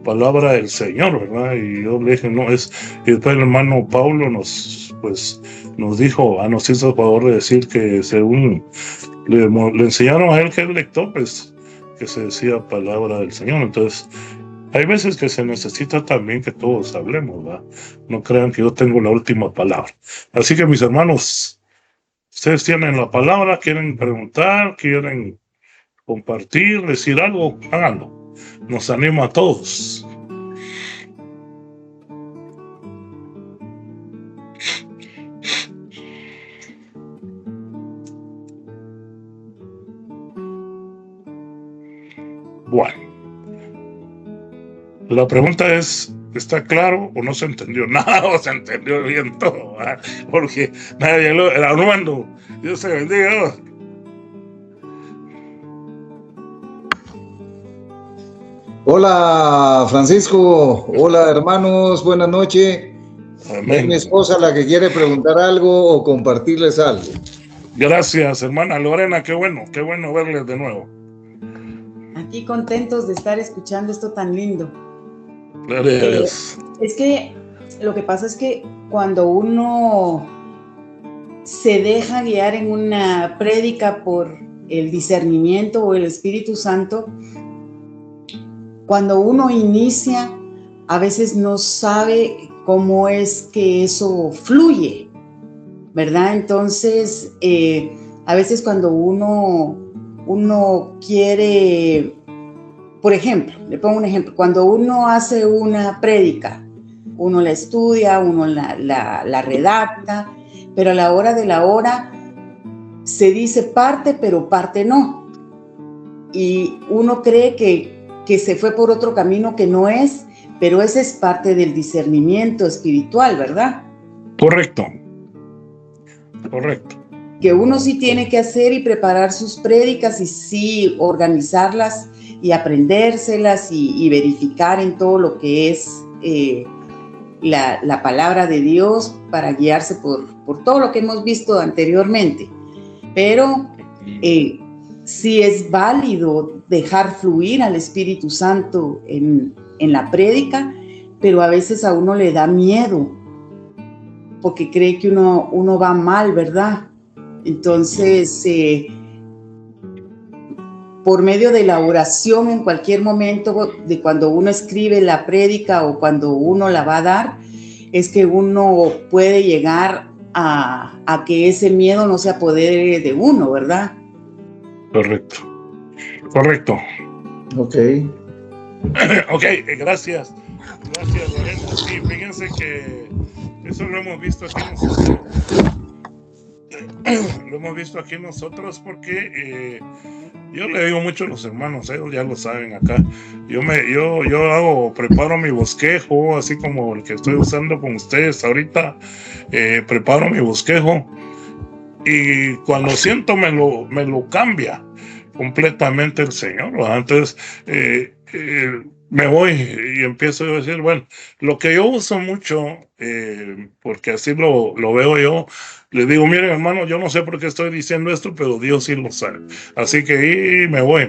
palabra del Señor, ¿verdad? Y yo le dije, no, y después el hermano Paulo nos dijo, nos hizo el favor de decir que según le enseñaron a él que él lector, pues que se decía palabra del Señor. Entonces, hay veces que se necesita también que todos hablemos, ¿verdad? No crean que yo tengo la última palabra. Así que mis hermanos, ustedes tienen la palabra, quieren preguntar, quieren compartir, decir algo, háganlo. Nos anima a todos. Bueno, la pregunta es, ¿está claro o no se entendió nada o se entendió bien todo? ¿Verdad? Porque nadie el Armando, Dios se bendiga. Hola Francisco, hola hermanos, buenas noches. Amén. Es mi esposa la que quiere preguntar algo o compartirles algo. Gracias, hermana Lorena, qué bueno verles de nuevo. Aquí contentos de estar escuchando esto tan lindo. Gracias. Es que lo que pasa es que cuando uno se deja guiar en una prédica por el discernimiento o el Espíritu Santo, cuando uno inicia, a veces no sabe cómo es que eso fluye, ¿verdad? Entonces, a veces cuando uno quiere, por ejemplo, le pongo un ejemplo, cuando uno hace una prédica, uno la estudia, uno la redacta, pero a la hora de la hora se dice parte, pero parte no. Y uno cree que se fue por otro camino que no es, pero ese es parte del discernimiento espiritual, ¿verdad? Correcto. Que uno sí tiene que hacer y preparar sus prédicas y sí organizarlas y aprendérselas y verificar en todo lo que es la palabra de Dios para guiarse por todo lo que hemos visto anteriormente. Pero sí es válido dejar fluir al Espíritu Santo en la prédica, pero a veces a uno le da miedo porque cree que uno va mal, ¿verdad? Entonces, por medio de la oración en cualquier momento de cuando uno escribe la prédica o cuando uno la va a dar, es que uno puede llegar a que ese miedo no se apodere de uno, ¿verdad? Correcto. Ok. Ok, gracias, Lorena. Sí, fíjense que eso lo hemos visto aquí nosotros. Lo hemos visto aquí nosotros porque Yo le digo mucho a los hermanos, ellos ya lo saben acá. Yo preparo mi bosquejo, así como el que estoy usando con ustedes ahorita. Preparo mi bosquejo y cuando siento me lo cambia completamente el Señor, ¿verdad? Entonces me voy y empiezo a decir, bueno, lo que yo uso mucho, porque así lo veo yo, le digo, miren hermano, yo no sé por qué estoy diciendo esto, pero Dios sí lo sabe. Así que me voy.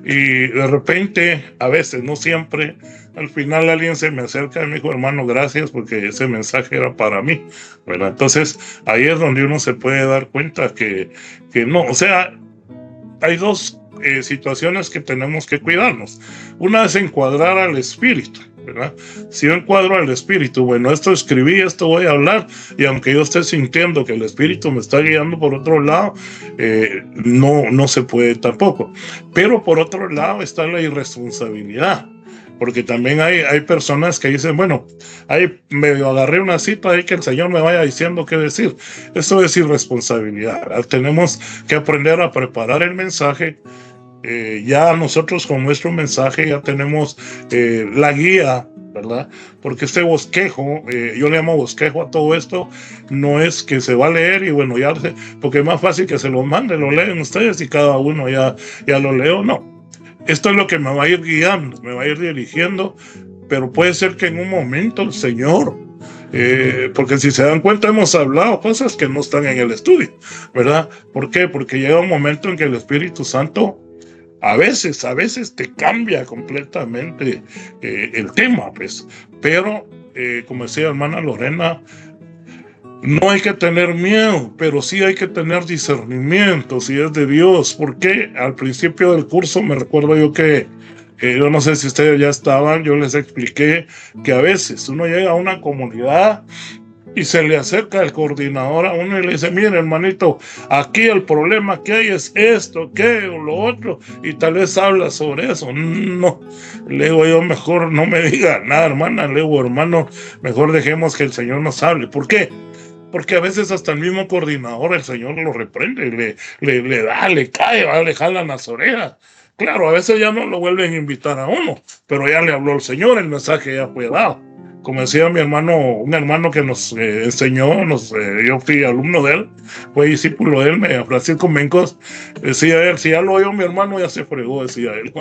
Y de repente, a veces, no siempre, al final alguien se me acerca y me dijo, hermano, gracias, porque ese mensaje era para mí, ¿verdad? Entonces, ahí es donde uno se puede dar cuenta que no, o sea, hay dos situaciones que tenemos que cuidarnos. Una es encuadrar al espíritu, ¿verdad? Si yo encuadro al espíritu, bueno, esto escribí, esto voy a hablar, y aunque yo esté sintiendo que el espíritu me está guiando por otro lado, no se puede tampoco. Pero por otro lado está la irresponsabilidad. Porque también hay personas que dicen, bueno, ahí me agarré una cita ahí que el Señor me vaya diciendo qué decir. Eso es irresponsabilidad. Tenemos que aprender a preparar el mensaje. Ya nosotros con nuestro mensaje ya tenemos la guía, ¿verdad? Porque este bosquejo, yo le llamo bosquejo a todo esto, no es que se va a leer y bueno, ya, porque es más fácil que se lo mande, lo leen ustedes y cada uno ya lo leo, no. Esto es lo que me va a ir guiando, me va a ir dirigiendo, pero puede ser que en un momento el Señor, porque si se dan cuenta hemos hablado cosas que no están en el estudio, ¿verdad? ¿Por qué? Porque llega un momento en que el Espíritu Santo a veces te cambia completamente el tema, pues, pero como decía hermana Lorena, no hay que tener miedo, pero sí hay que tener discernimiento si es de Dios, porque al principio del curso me recuerdo yo que, yo no sé si ustedes ya estaban, yo les expliqué que a veces uno llega a una comunidad y se le acerca el coordinador a uno y le dice, mire hermanito, aquí el problema que hay es esto, que o lo otro, y tal vez habla sobre eso. No, le digo yo, mejor no me diga nada hermana, le digo hermano, mejor dejemos que el Señor nos hable. ¿Por qué? Porque a veces hasta el mismo coordinador el Señor lo reprende, le cae, le jalan las orejas. Claro, a veces ya no lo vuelven a invitar a uno, pero ya le habló el Señor, el mensaje ya fue dado. Como decía mi hermano, un hermano que nos enseñó, yo fui alumno de él, fue discípulo de él, Francisco Mencos, decía él, si ya lo oyó mi hermano ya se fregó, decía él,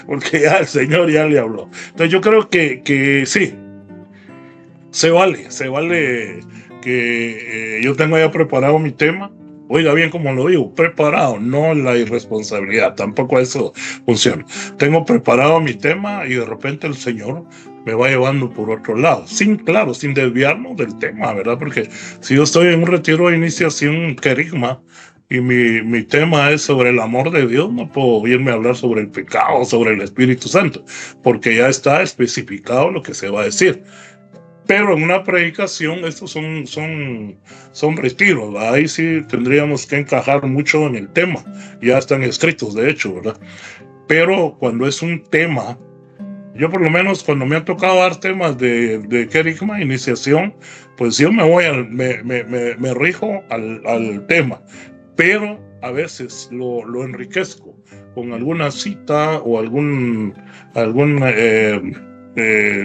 porque ya el Señor ya le habló. Entonces yo creo que sí, se vale que yo tengo ya preparado mi tema. Oiga bien como lo digo, preparado, no la irresponsabilidad, tampoco eso funciona. Tengo preparado mi tema y de repente el Señor me va llevando por otro lado, sin desviarnos del tema, ¿verdad? Porque si yo estoy en un retiro de iniciación querigma y mi tema es sobre el amor de Dios, no puedo irme a hablar sobre el pecado, sobre el Espíritu Santo, porque ya está especificado lo que se va a decir. Pero en una predicación estos son retiros, ¿verdad? Ahí sí tendríamos que encajar mucho en el tema, ya están escritos de hecho, ¿verdad? Pero cuando es un tema, yo por lo menos cuando me ha tocado dar temas de querigma, iniciación, pues yo me rijo al tema, pero a veces lo enriquezco con alguna cita o algún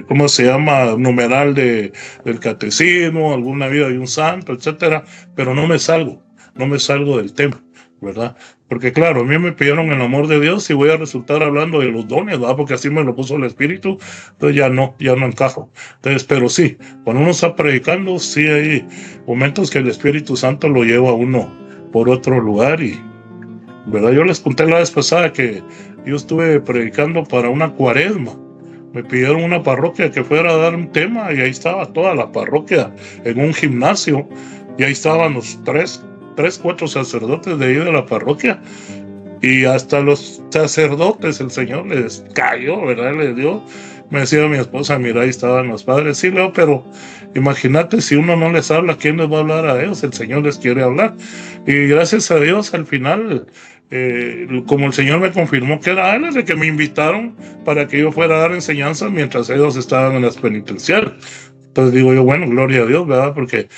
¿cómo se llama? Numeral del catecismo, alguna vida de un santo, etcétera, pero no me salgo del tema, ¿verdad? Porque claro, a mí me pidieron el amor de Dios y voy a resultar hablando de los dones, ¿verdad? Porque así me lo puso el Espíritu, entonces ya no encajo. Entonces, pero sí, cuando uno está predicando, sí hay momentos que el Espíritu Santo lo lleva a uno por otro lugar y, ¿verdad? Yo les conté la vez pasada que yo estuve predicando para una cuaresma. Me pidieron una parroquia que fuera a dar un tema y ahí estaba toda la parroquia en un gimnasio y ahí estaban los 4 sacerdotes de ahí de la parroquia y hasta los sacerdotes el Señor les cayó, ¿verdad? Les dio. Me decía mi esposa, mira, ahí estaban los padres. Sí, Leo, pero imagínate si uno no les habla, ¿quién les va a hablar a ellos? El Señor les quiere hablar. Y gracias a Dios, al final, como el Señor me confirmó que era él, de que me invitaron para que yo fuera a dar enseñanzas mientras ellos estaban en las penitenciarias. Entonces digo yo, bueno, gloria a Dios, ¿verdad? Porque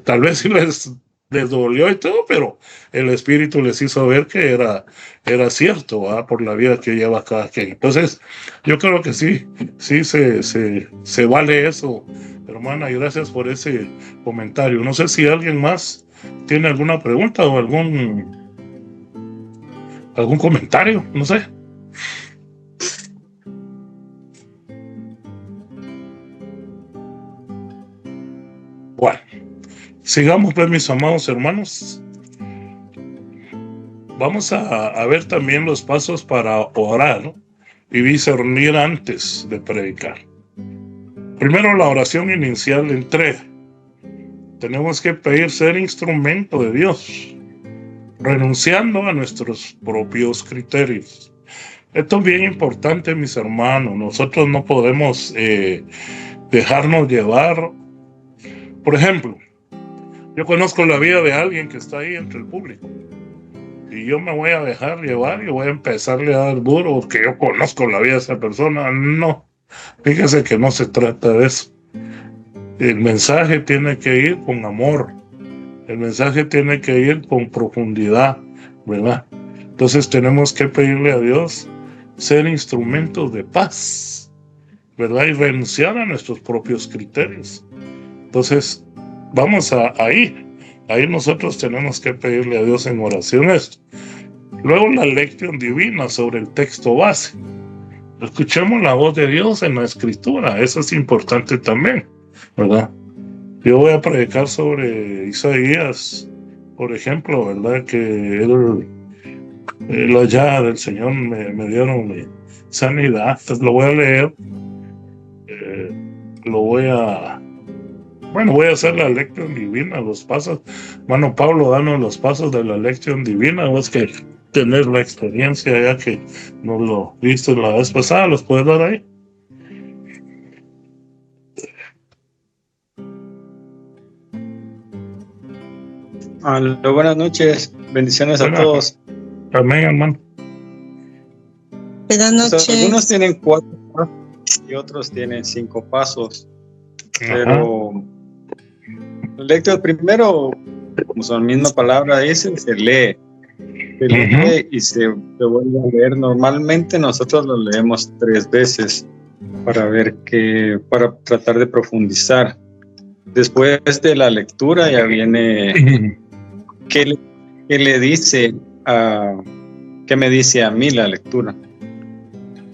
tal vez si les les dolió y todo, pero el Espíritu les hizo ver que era cierto, ¿verdad? Por la vida que lleva cada quien. Entonces, yo creo que sí se vale eso, hermana, y gracias por ese comentario. No sé si alguien más tiene alguna pregunta o algún comentario, no sé. Bueno, sigamos pues, mis amados hermanos. Vamos a ver también los pasos para orar, ¿no? Y discernir antes de predicar. Primero, la oración inicial de entrega. Tenemos que pedir ser instrumento de Dios, renunciando a nuestros propios criterios. Esto es bien importante, mis hermanos. Nosotros no podemos dejarnos llevar. Por ejemplo, yo conozco la vida de alguien que está ahí entre el público y yo me voy a dejar llevar y voy a empezarle a dar duro porque yo conozco la vida de esa persona. No, fíjese que no se trata de eso. El mensaje tiene que ir con amor, el mensaje tiene que ir con profundidad, ¿verdad? Entonces tenemos que pedirle a Dios ser instrumentos de paz, ¿verdad? Y renunciar a nuestros propios criterios. Entonces, vamos ahí nosotros tenemos que pedirle a Dios en oración esto. Luego la lección divina sobre el texto base. Escuchemos la voz de Dios en la Escritura, eso es importante también, ¿verdad? Yo voy a predicar sobre Isaías, por ejemplo, ¿verdad? Que él allá del Señor me dieron mi sanidad. Entonces lo voy a leer, voy a hacer la lección divina, los pasos. Hermano Pablo, danos los pasos de la lección divina. Vos que tener la experiencia ya que nos lo viste la vez pasada, ¿los puedes dar ahí? Aló, buenas noches, bendiciones a todos. Amén, hermano. Buenas noches. Algunos tienen 4 pasos y otros tienen 5 pasos. Pero el lector primero, como su misma palabra dice, se lee. Se lee y se vuelve a leer. Normalmente nosotros lo leemos 3 veces para tratar de profundizar. Después de la lectura ya viene qué le dice qué me dice a mí la lectura.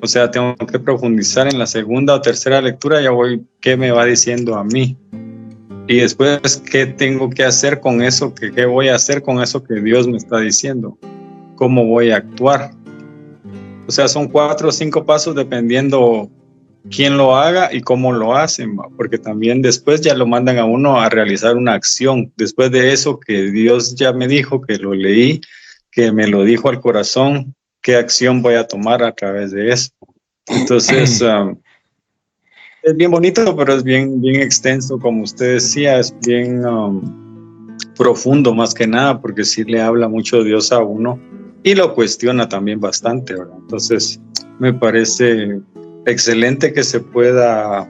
O sea, tengo que profundizar en la segunda o tercera lectura, ya voy, ¿qué me va diciendo a mí? Y después, ¿qué tengo que hacer con eso? ¿Qué voy a hacer con eso que Dios me está diciendo? ¿Cómo voy a actuar? O sea, son 4 o 5 pasos dependiendo quién lo haga y cómo lo hacen, porque también después ya lo mandan a uno a realizar una acción. Después de eso que Dios ya me dijo, que lo leí, que me lo dijo al corazón, ¿qué acción voy a tomar a través de eso? Entonces, es bien bonito, pero es bien extenso, como usted decía, es bien profundo más que nada, porque sí le habla mucho Dios a uno y lo cuestiona también bastante, ¿verdad? Entonces, me parece excelente que se pueda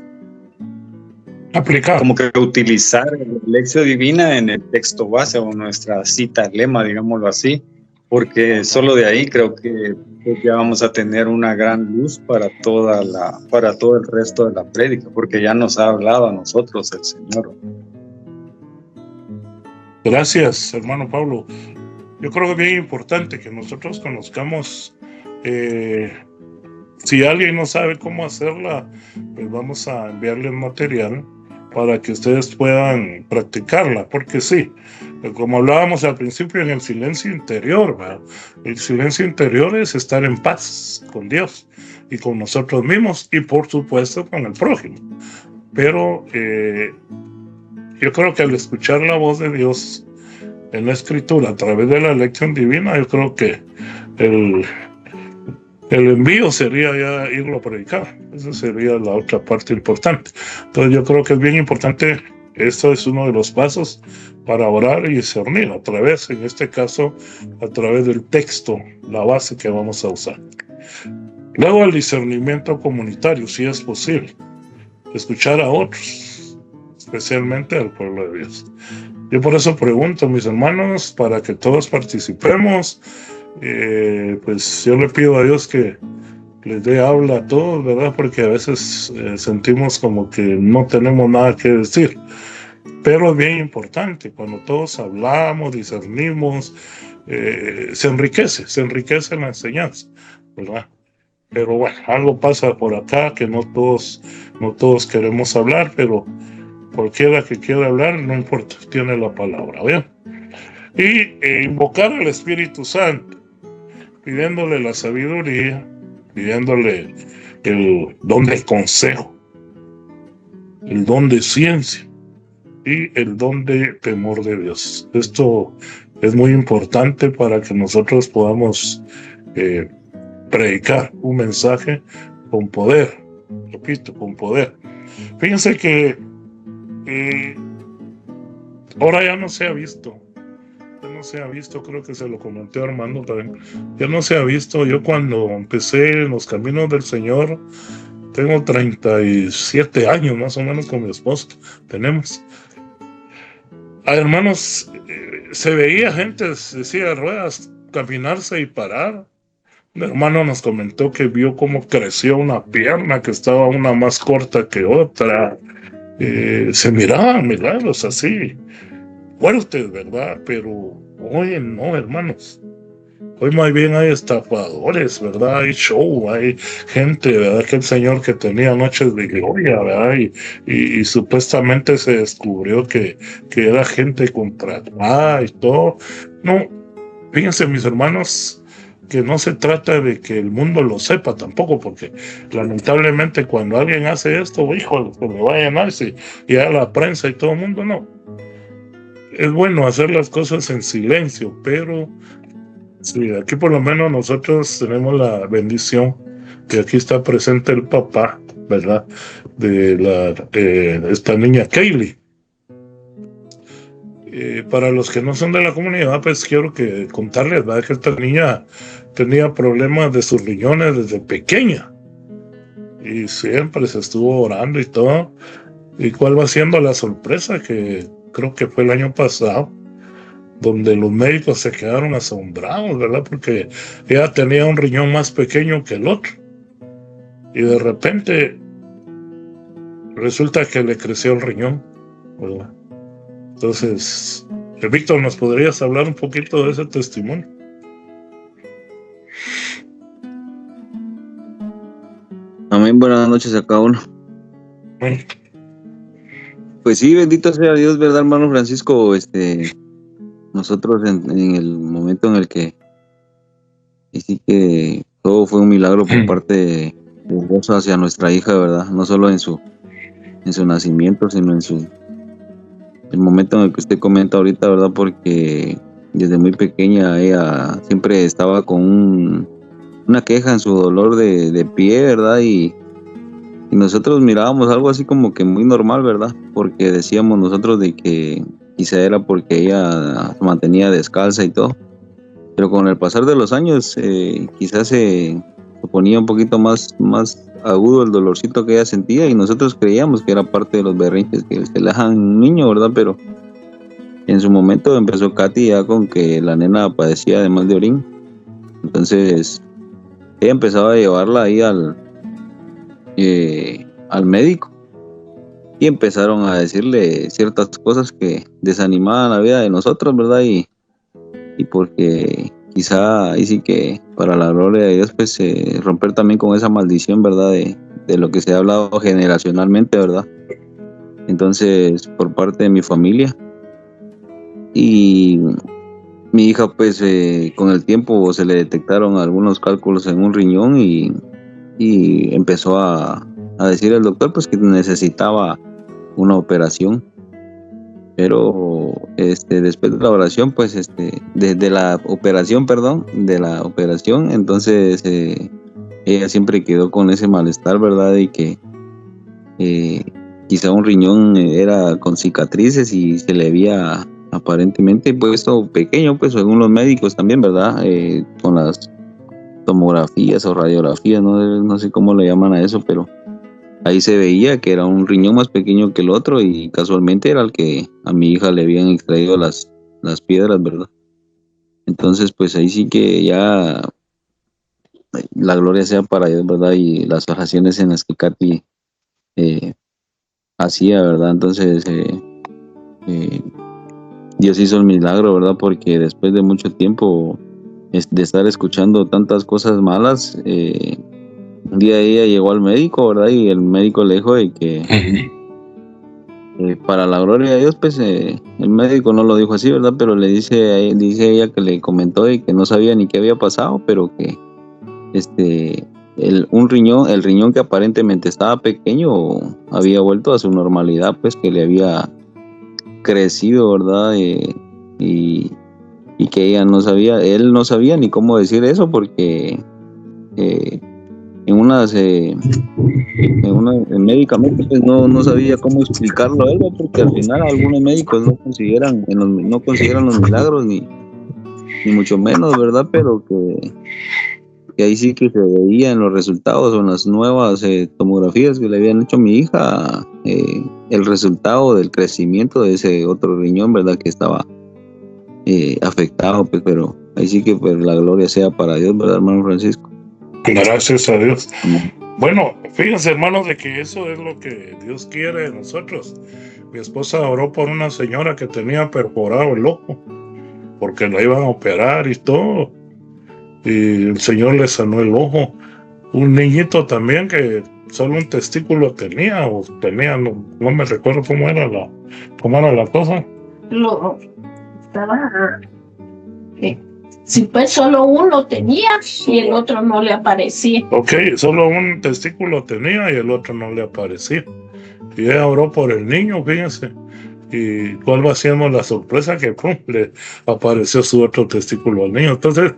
aplicar, como que utilizar la lección divina en el texto base o nuestra cita lema, digámoslo así, porque solo de ahí creo que pues ya vamos a tener una gran luz para todo el resto de la prédica, porque ya nos ha hablado a nosotros el Señor. Gracias, hermano Pablo. Yo creo que es bien importante que nosotros conozcamos. Si alguien no sabe cómo hacerla, pues vamos a enviarle el material para que ustedes puedan practicarla, porque sí, como hablábamos al principio, en el silencio interior, ¿verdad? El silencio interior es estar en paz con Dios y con nosotros mismos y por supuesto con el prójimo. Pero yo creo que al escuchar la voz de Dios en la Escritura a través de la lección divina, yo creo que el envío sería ya irlo a predicar. Esa sería la otra parte importante. Entonces yo creo que es bien importante. Esto es uno de los pasos para orar y discernir a través, en este caso, a través del texto, la base que vamos a usar. Luego el discernimiento comunitario, si es posible. Escuchar a otros, especialmente al pueblo de Dios. Yo por eso pregunto, mis hermanos, para que todos participemos, pues yo le pido a Dios que les dé habla a todos, ¿verdad? Porque a veces sentimos como que no tenemos nada que decir. Pero es bien importante, cuando todos hablamos, discernimos, se enriquece la enseñanza, ¿verdad? Pero bueno, algo pasa por acá que no todos queremos hablar, pero cualquiera que quiera hablar, no importa, tiene la palabra, ¿bien? Y invocar al Espíritu Santo, pidiéndole la sabiduría, pidiéndole el don del consejo, el don de ciencia y el don de temor de Dios. Esto es muy importante para que nosotros podamos predicar un mensaje con poder, repito, con poder. Fíjense que ahora ya no se ha visto, creo que se lo comenté a Armando también, ya no se ha visto. Yo cuando empecé en los caminos del Señor, tengo 37 años más o menos con mi esposo, tenemos. Hermanos, se veía gente de silla de ruedas caminarse y parar. Un hermano nos comentó que vio cómo creció una pierna, que estaba una más corta que otra. Se miraban milagros así, fuertes, ¿verdad? Pero hoy no, hermanos. Hoy más bien hay estafadores, ¿verdad? Hay show, hay gente, ¿verdad? Que el Señor que tenía noches de gloria, ¿verdad? Y supuestamente se descubrió que era gente contratada y todo. No, fíjense, mis hermanos, que no se trata de que el mundo lo sepa tampoco, porque lamentablemente cuando alguien hace esto, híjole, se le va a llenarse y a la prensa y todo el mundo, no. Es bueno hacer las cosas en silencio, pero sí, aquí por lo menos nosotros tenemos la bendición que aquí está presente el papá, ¿verdad? De esta niña Kaylee. Para los que no son de la comunidad, pues quiero contarles, ¿verdad? Que esta niña tenía problemas de sus riñones desde pequeña. Y siempre se estuvo orando y todo. ¿Y cuál va siendo la sorpresa? Que creo que fue el año pasado, donde los médicos se quedaron asombrados, ¿verdad? Porque ella tenía un riñón más pequeño que el otro. Y de repente resulta que le creció el riñón, ¿verdad? Entonces, Víctor, ¿nos podrías hablar un poquito de ese testimonio? Amén, buenas noches a cada uno. Pues sí, bendito sea Dios, ¿verdad, hermano Francisco? Nosotros en el momento en el que y sí que todo fue un milagro por parte de Dios hacia nuestra hija, ¿verdad? No solo en su nacimiento, sino en el momento en el que usted comenta ahorita, ¿verdad? Porque desde muy pequeña ella siempre estaba con una queja en su dolor de pie, ¿verdad? Y nosotros mirábamos algo así como que muy normal, ¿verdad? Porque decíamos nosotros de que quizá era porque ella se mantenía descalza y todo. Pero con el pasar de los años, quizás se ponía un poquito más agudo el dolorcito que ella sentía, y nosotros creíamos que era parte de los berrinches que se le dejan a un niño, ¿verdad? Pero en su momento empezó Katy ya con que la nena padecía además de orín. Entonces ella empezaba a llevarla ahí al médico, y empezaron a decirle ciertas cosas que desanimaban la vida de nosotros, ¿verdad? Y porque quizá ahí sí que para la gloria de Dios, pues romper también con esa maldición, ¿verdad? De lo que se ha hablado generacionalmente, ¿verdad? Entonces, por parte de mi familia y mi hija, pues con el tiempo se le detectaron algunos cálculos en un riñón y empezó a decir el doctor pues que necesitaba una operación. Pero después de la oración, pues de la operación, entonces ella siempre quedó con ese malestar, ¿verdad? Y que quizá un riñón era con cicatrices y se le había aparentemente puesto pequeño, pues según los médicos también, ¿verdad? Con las tomografías o radiografías, no sé cómo le llaman a eso, pero ahí se veía que era un riñón más pequeño que el otro y casualmente era el que a mi hija le habían extraído las piedras, ¿verdad? Entonces, pues ahí sí que ya la gloria sea para Dios, ¿verdad? Y las oraciones en las que Katy hacía, ¿verdad? Entonces, Dios hizo el milagro, ¿verdad? Porque después de mucho tiempo de estar escuchando tantas cosas malas, un día ella llegó al médico, ¿verdad? Y el médico le dijo de que para la gloria de Dios, pues el médico no lo dijo así, ¿verdad? Pero dice ella que le comentó de que no sabía ni qué había pasado, pero que el riñón que aparentemente estaba pequeño había vuelto a su normalidad, pues que le había crecido, ¿verdad? Y que él no sabía ni cómo decir eso porque médicamente pues no sabía cómo explicarlo a él, porque al final algunos médicos no consideran los milagros ni mucho menos, ¿verdad? Pero que ahí sí que se veían los resultados o en las nuevas tomografías que le habían hecho a mi hija, el resultado del crecimiento de ese otro riñón, ¿verdad? Que estaba afectado, pues, pero ahí sí que pues la gloria sea para Dios, ¿verdad, hermano Francisco? Gracias a Dios. Amén. Bueno, fíjense, hermanos, de que eso es lo que Dios quiere de nosotros. Mi esposa oró por una señora que tenía perforado el ojo, porque la iban a operar y todo, y el Señor le sanó el ojo. Un niñito también que solo un testículo tenía, no me recuerdo cómo era la cosa. Sí, pues solo uno tenía y el otro no le aparecía. Ok, solo un testículo tenía y el otro no le aparecía. Y ella oró por el niño, fíjense. Y cuál va siendo la sorpresa que ¡pum!, le apareció su otro testículo al niño. Entonces,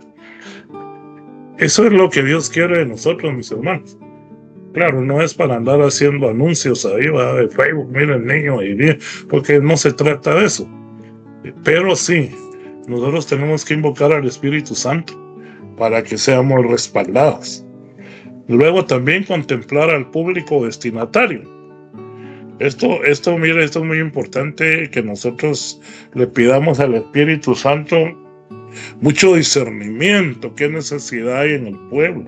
eso es lo que Dios quiere de nosotros, mis hermanos. Claro, no es para andar haciendo anuncios ahí, ¿va?, de Facebook, mira el niño, porque no se trata de eso. Pero sí, nosotros tenemos que invocar al Espíritu Santo para que seamos respaldados. Luego también contemplar al público destinatario. Esto es muy importante, que nosotros le pidamos al Espíritu Santo mucho discernimiento. ¿Qué necesidad hay en el pueblo?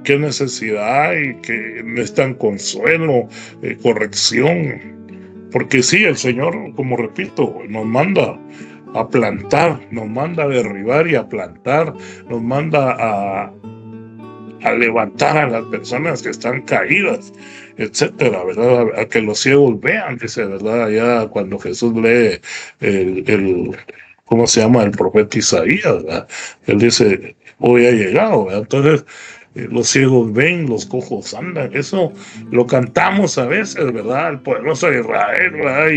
¿Qué necesidad hay? Que necesitan consuelo, corrección. Porque sí, el Señor, como repito, nos manda a plantar, nos manda a derribar y a plantar, nos manda a levantar a las personas que están caídas, etcétera, ¿verdad? A que los ciegos vean, dice, ¿verdad? Allá cuando Jesús lee ¿cómo se llama? El profeta Isaías, ¿verdad? Él dice, hoy ha llegado, ¿verdad? Entonces, los ciegos ven, los cojos andan. Eso lo cantamos a veces, ¿verdad? El poderoso de Israel, ¿verdad?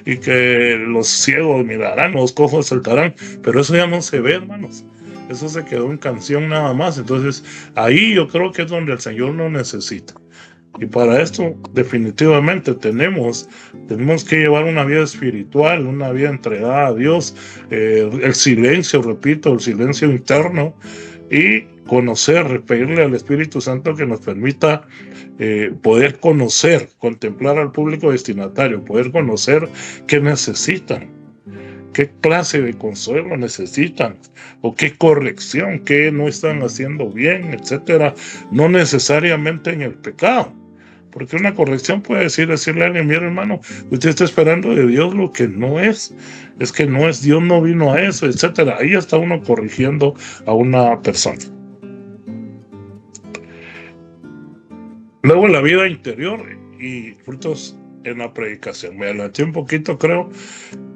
Y que los ciegos mirarán, los cojos saltarán, pero eso ya no se ve, hermanos. Eso se quedó en canción nada más. Entonces, ahí yo creo que es donde el Señor nos necesita. Y para esto, definitivamente, tenemos que llevar una vida espiritual, una vida entregada a Dios, el silencio, repito, el silencio interno, y conocer, pedirle al Espíritu Santo que nos permita poder conocer, contemplar al público destinatario, poder conocer qué necesitan, qué clase de consuelo necesitan, o qué corrección, qué no están haciendo bien, etcétera, no necesariamente en el pecado. Porque una corrección puede decirle a alguien, mire, hermano, usted está esperando de Dios lo que no es que no es, Dios no vino a eso, etcétera. Ahí está uno corrigiendo a una persona. Luego la vida interior y frutos en la predicación. Me adelanté un poquito, creo.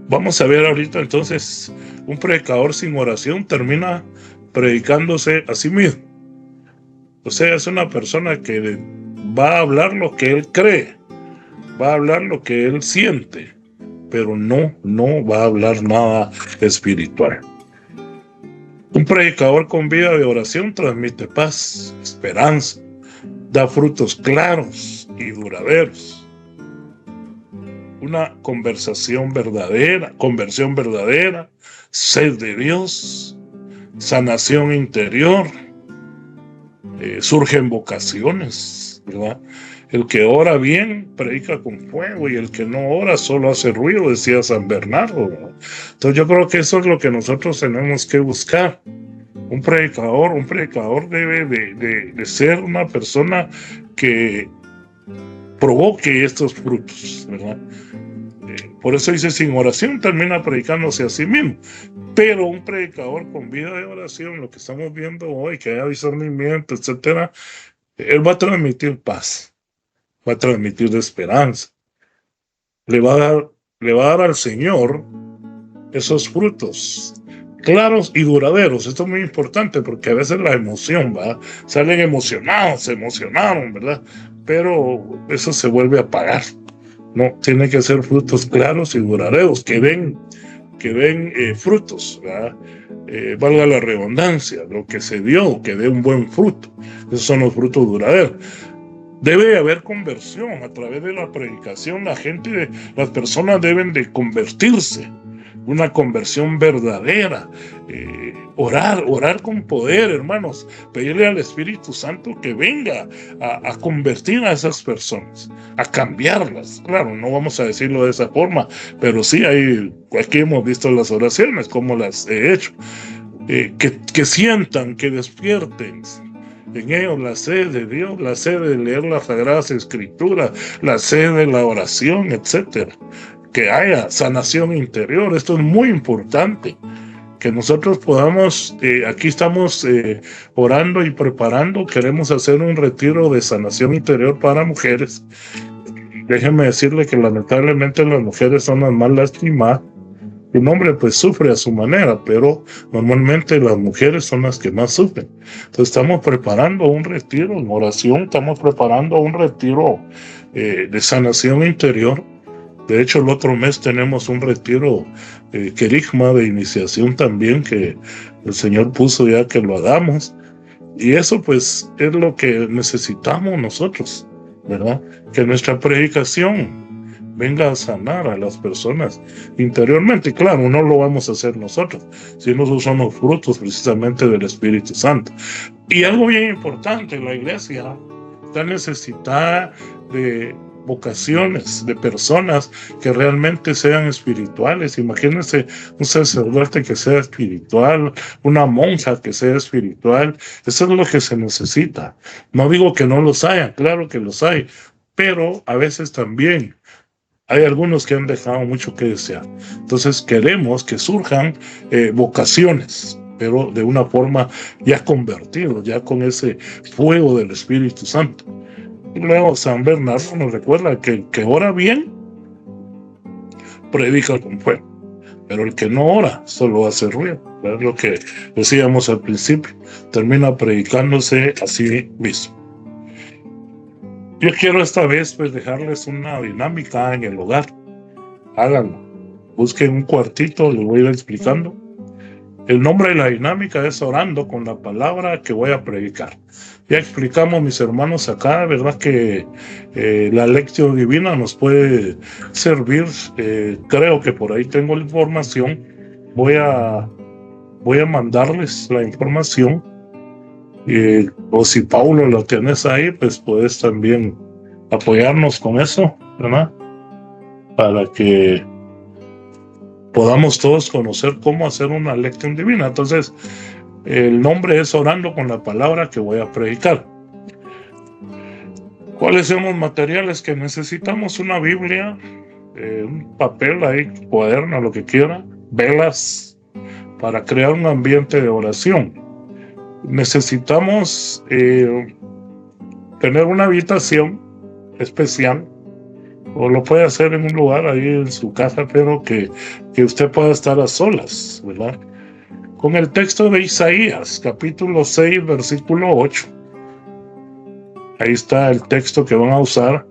Vamos a ver ahorita entonces, un predicador sin oración termina predicándose a sí mismo. O sea, es una persona que va a hablar lo que él cree, va a hablar lo que él siente, pero no va a hablar nada espiritual. Un predicador con vida de oración transmite paz, esperanza, da frutos claros y duraderos. Una conversión verdadera, sed de Dios, sanación interior, surgen vocaciones, ¿verdad? El que ora bien predica con fuego, y el que no ora solo hace ruido, decía San Bernardo, ¿no? Entonces yo creo que eso es lo que nosotros tenemos que buscar. Un predicador debe de ser una persona que provoque estos frutos, ¿verdad? Por eso dice, sin oración termina predicándose a sí mismo. Pero un predicador con vida de oración, lo que estamos viendo hoy, que haya discernimiento, etcétera, él va a transmitir paz, va a transmitir esperanza, le va a dar al Señor esos frutos claros y duraderos. Esto es muy importante porque a veces la emoción, ¿va? Salen emocionados, se emocionaron, ¿verdad? Pero eso se vuelve a apagar. No, tienen que ser frutos claros y duraderos, que den frutos, ¿verdad? Valga la redundancia, lo que se dio, que dé un buen fruto. Esos son los frutos duraderos. Debe haber conversión a través de la predicación. Las personas deben de convertirse, una conversión verdadera. Orar con poder, hermanos, pedirle al Espíritu Santo que venga a convertir a esas personas, a cambiarlas. Claro, no vamos a decirlo de esa forma, pero sí aquí hemos visto las oraciones, como las he hecho, que sientan, que despierten en ellos la sed de Dios, la sed de leer las Sagradas Escrituras, la sed de la oración, etcétera. Que haya sanación interior. Esto es muy importante, que nosotros podamos, aquí estamos orando y preparando, queremos hacer un retiro de sanación interior para mujeres. Déjenme decirle que lamentablemente las mujeres son las más lastimadas. Un hombre pues sufre a su manera, pero normalmente las mujeres son las que más sufren. Entonces estamos preparando un retiro en oración, estamos preparando un retiro de sanación interior. De hecho, el otro mes tenemos un retiro querigma de iniciación también, que el Señor puso ya que lo hagamos. Y eso pues es lo que necesitamos nosotros, ¿verdad? Que nuestra predicación venga a sanar a las personas interiormente. Claro, no lo vamos a hacer nosotros, sino esos son los frutos precisamente del Espíritu Santo. Y algo bien importante, la iglesia está necesitada de vocaciones, de personas que realmente sean espirituales. Imagínense un sacerdote que sea espiritual, una monja que sea espiritual. Eso es lo que se necesita. No digo que no los haya, claro que los hay, pero a veces también hay algunos que han dejado mucho que desear. Entonces queremos que surjan vocaciones, pero de una forma ya convertidos, ya con ese fuego del Espíritu Santo. Y luego San Bernardo nos recuerda que el que ora bien predica con fuego, pero el que no ora solo hace ruido. Es lo que decíamos al principio, termina predicándose a sí mismo. Yo quiero esta vez pues dejarles una dinámica en el hogar. Háganlo. Busquen un cuartito, les voy a ir explicando. El nombre de la dinámica es orando con la palabra que voy a predicar. Ya explicamos, mis hermanos, acá, ¿verdad? Que la lección divina nos puede servir. Creo que por ahí tengo la información. Voy a mandarles la información. O si Paulo lo tienes ahí, pues puedes también apoyarnos con eso, ¿verdad? Para que podamos todos conocer cómo hacer una lección divina. Entonces, el nombre es Orando con la palabra que voy a predicar. ¿Cuáles son los materiales que necesitamos? Una Biblia, un papel ahí, cuaderno, lo que quiera, velas, para crear un ambiente de oración. Necesitamos tener una habitación especial, o lo puede hacer en un lugar ahí en su casa, pero que usted pueda estar a solas, ¿verdad? Con el texto de Isaías, capítulo 6, versículo 8. Ahí está el texto que van a usar.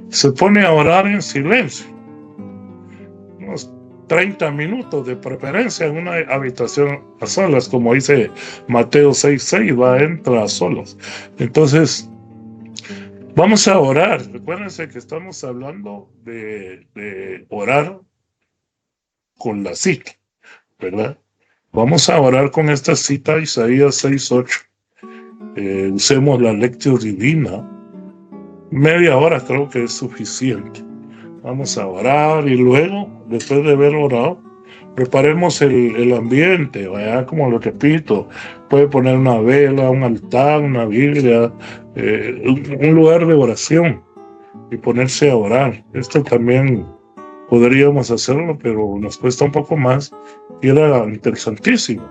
Se pone a orar en silencio. Unos 30 minutos de preferencia en una habitación a solas, como dice Mateo 6:6, entra a solas. Entonces, vamos a orar. Recuérdense que estamos hablando de orar con la cita, ¿verdad? Vamos a orar con esta cita, Isaías 6:8. Usemos la lección divina Media hora creo que es suficiente. Vamos a orar y luego, después de haber orado, preparemos el ambiente, ¿verdad? Como lo repito, puede poner una vela, un altar, una Biblia, un lugar de oración y ponerse a orar. Esto también podríamos hacerlo, pero nos cuesta un poco más ir ante el Santísimo.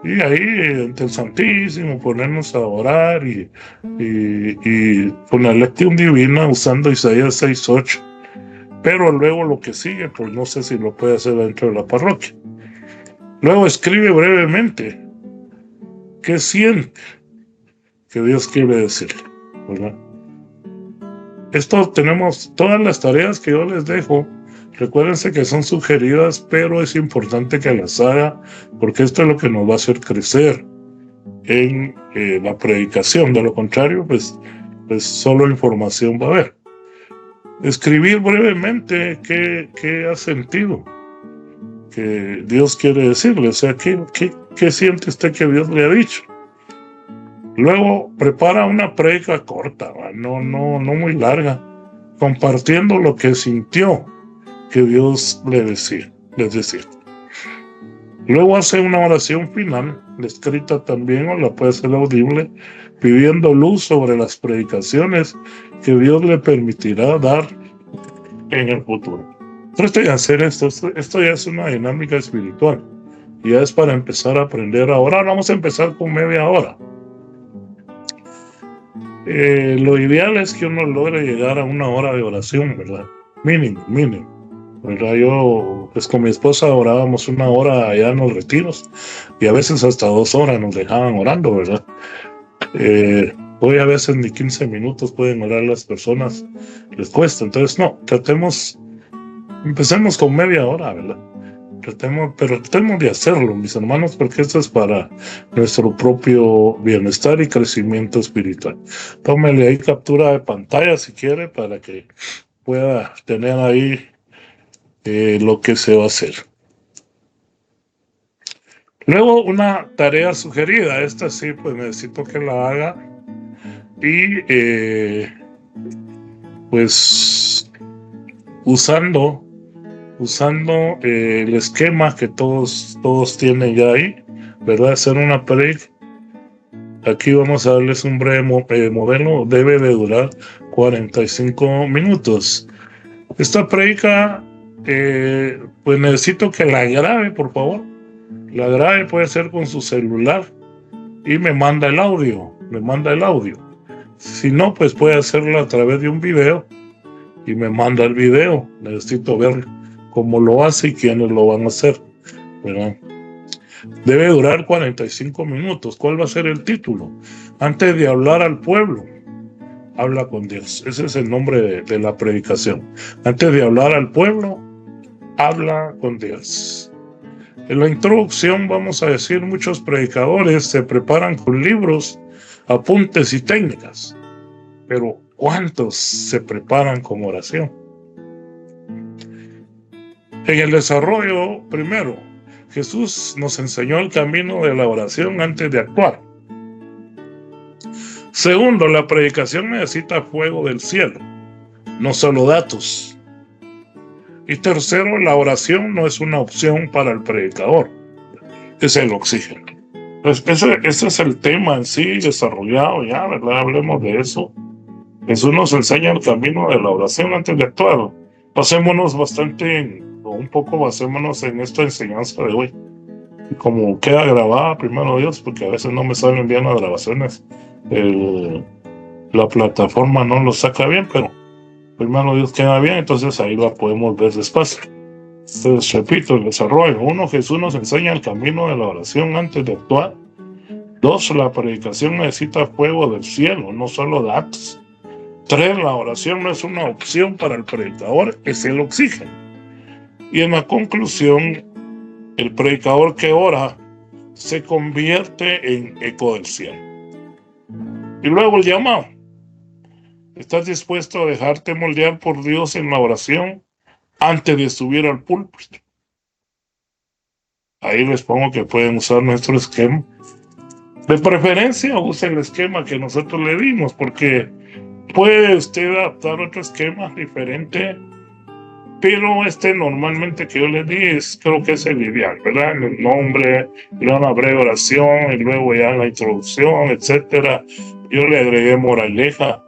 Y ahí, ante el Santísimo, ponernos a orar y con la lección divina usando Isaías 6:8. Pero luego lo que sigue, pues no sé si lo puede hacer dentro de la parroquia. Luego escribe brevemente qué siente que Dios quiere decirle, ¿verdad? Esto tenemos todas las tareas que yo les dejo. Recuérdense que son sugeridas, pero es importante que las haga, porque esto es lo que nos va a hacer crecer en la predicación. De lo contrario, pues solo información va a haber. Escribir brevemente qué ha sentido que Dios quiere decirle, o sea, qué siente usted que Dios le ha dicho. Luego prepara una prédica corta, no muy larga, compartiendo lo que sintió que Dios les decía. Luego hace una oración final, escrita también, o la puede hacer audible, pidiendo luz sobre las predicaciones que Dios le permitirá dar en el futuro. Traten de hacer esto ya es una dinámica espiritual, ya es para empezar a aprender a orar. Vamos a empezar con media hora. Lo ideal es que uno logre llegar a una hora de oración, ¿verdad? Mínimo, ¿verdad? Yo, pues con mi esposa orábamos una hora allá en los retiros y a veces hasta 2 horas nos dejaban orando, ¿verdad? Hoy a veces ni 15 minutos pueden orar las personas, les cuesta. Entonces, no, empecemos con media hora, ¿verdad? Tratemos de hacerlo, mis hermanos, porque esto es para nuestro propio bienestar y crecimiento espiritual. Tómele ahí captura de pantalla si quiere para que pueda tener ahí lo que se va a hacer. Luego una tarea sugerida, esta sí, pues necesito que la haga y pues usando el esquema que todos tienen ya ahí, ¿verdad? Hacer una prédica. Aquí vamos a darles un breve modelo, debe de durar 45 minutos. Esta prédica, pues necesito que la grabe, por favor. La grabe, puede ser con su celular y me manda el audio. Si no, pues puede hacerlo a través de un video y me manda el video. Necesito ver cómo lo hace y quiénes lo van a hacer, ¿verdad? Debe durar 45 minutos. ¿Cuál va a ser el título? Antes de hablar al pueblo, habla con Dios. Ese es el nombre de la predicación. Antes de hablar al pueblo, habla con Dios. En la introducción vamos a decir, muchos predicadores se preparan con libros, apuntes y técnicas, pero ¿cuántos se preparan con oración? En el desarrollo, primero, Jesús nos enseñó el camino de la oración antes de actuar. Segundo, la predicación necesita fuego del cielo, no solo datos. Y tercero, la oración no es una opción para el predicador, es el oxígeno. Pues ese es el tema en sí desarrollado ya, ¿verdad? Hablemos de eso. Jesús nos enseña el camino de la oración antes de actuar. Basémonos en esta enseñanza de hoy. Como queda grabada, primero Dios, porque a veces no me salen bien las grabaciones. La plataforma no lo saca bien, pero primero Dios queda bien, entonces ahí la podemos ver despacio. Entonces, repito, el desarrollo. 1, Jesús nos enseña el camino de la oración antes de actuar. 2, la predicación necesita fuego del cielo, no solo datos. 3, la oración no es una opción para el predicador, es el oxígeno. Y en la conclusión, el predicador que ora se convierte en eco del cielo. Y luego el llamado. ¿Estás dispuesto a dejarte moldear por Dios en la oración antes de subir al púlpito? Ahí les pongo que pueden usar nuestro esquema. De preferencia, usen el esquema que nosotros le dimos, porque Puede usted adaptar otro esquema diferente, pero normalmente que yo les di creo que es el ideal, ¿verdad? El nombre, una breve oración y luego ya la introducción, etcétera. Yo le agregué moraleja,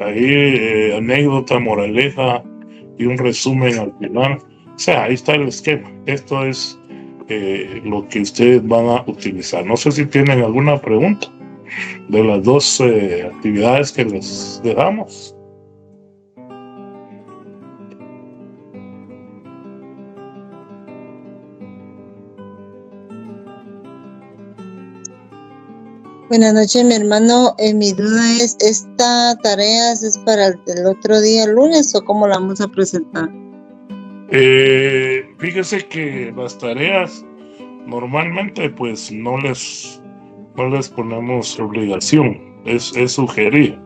ahí anécdota, moraleja y un resumen al final. O sea, ahí está el esquema. Esto es lo que ustedes van a utilizar. No sé si tienen alguna pregunta de las dos actividades que les dejamos. Buenas noches, mi hermano. Mi duda es, ¿esta tarea es para el otro día, lunes, o cómo la vamos a presentar? Fíjese que las tareas normalmente pues no les ponemos obligación, es sugerido,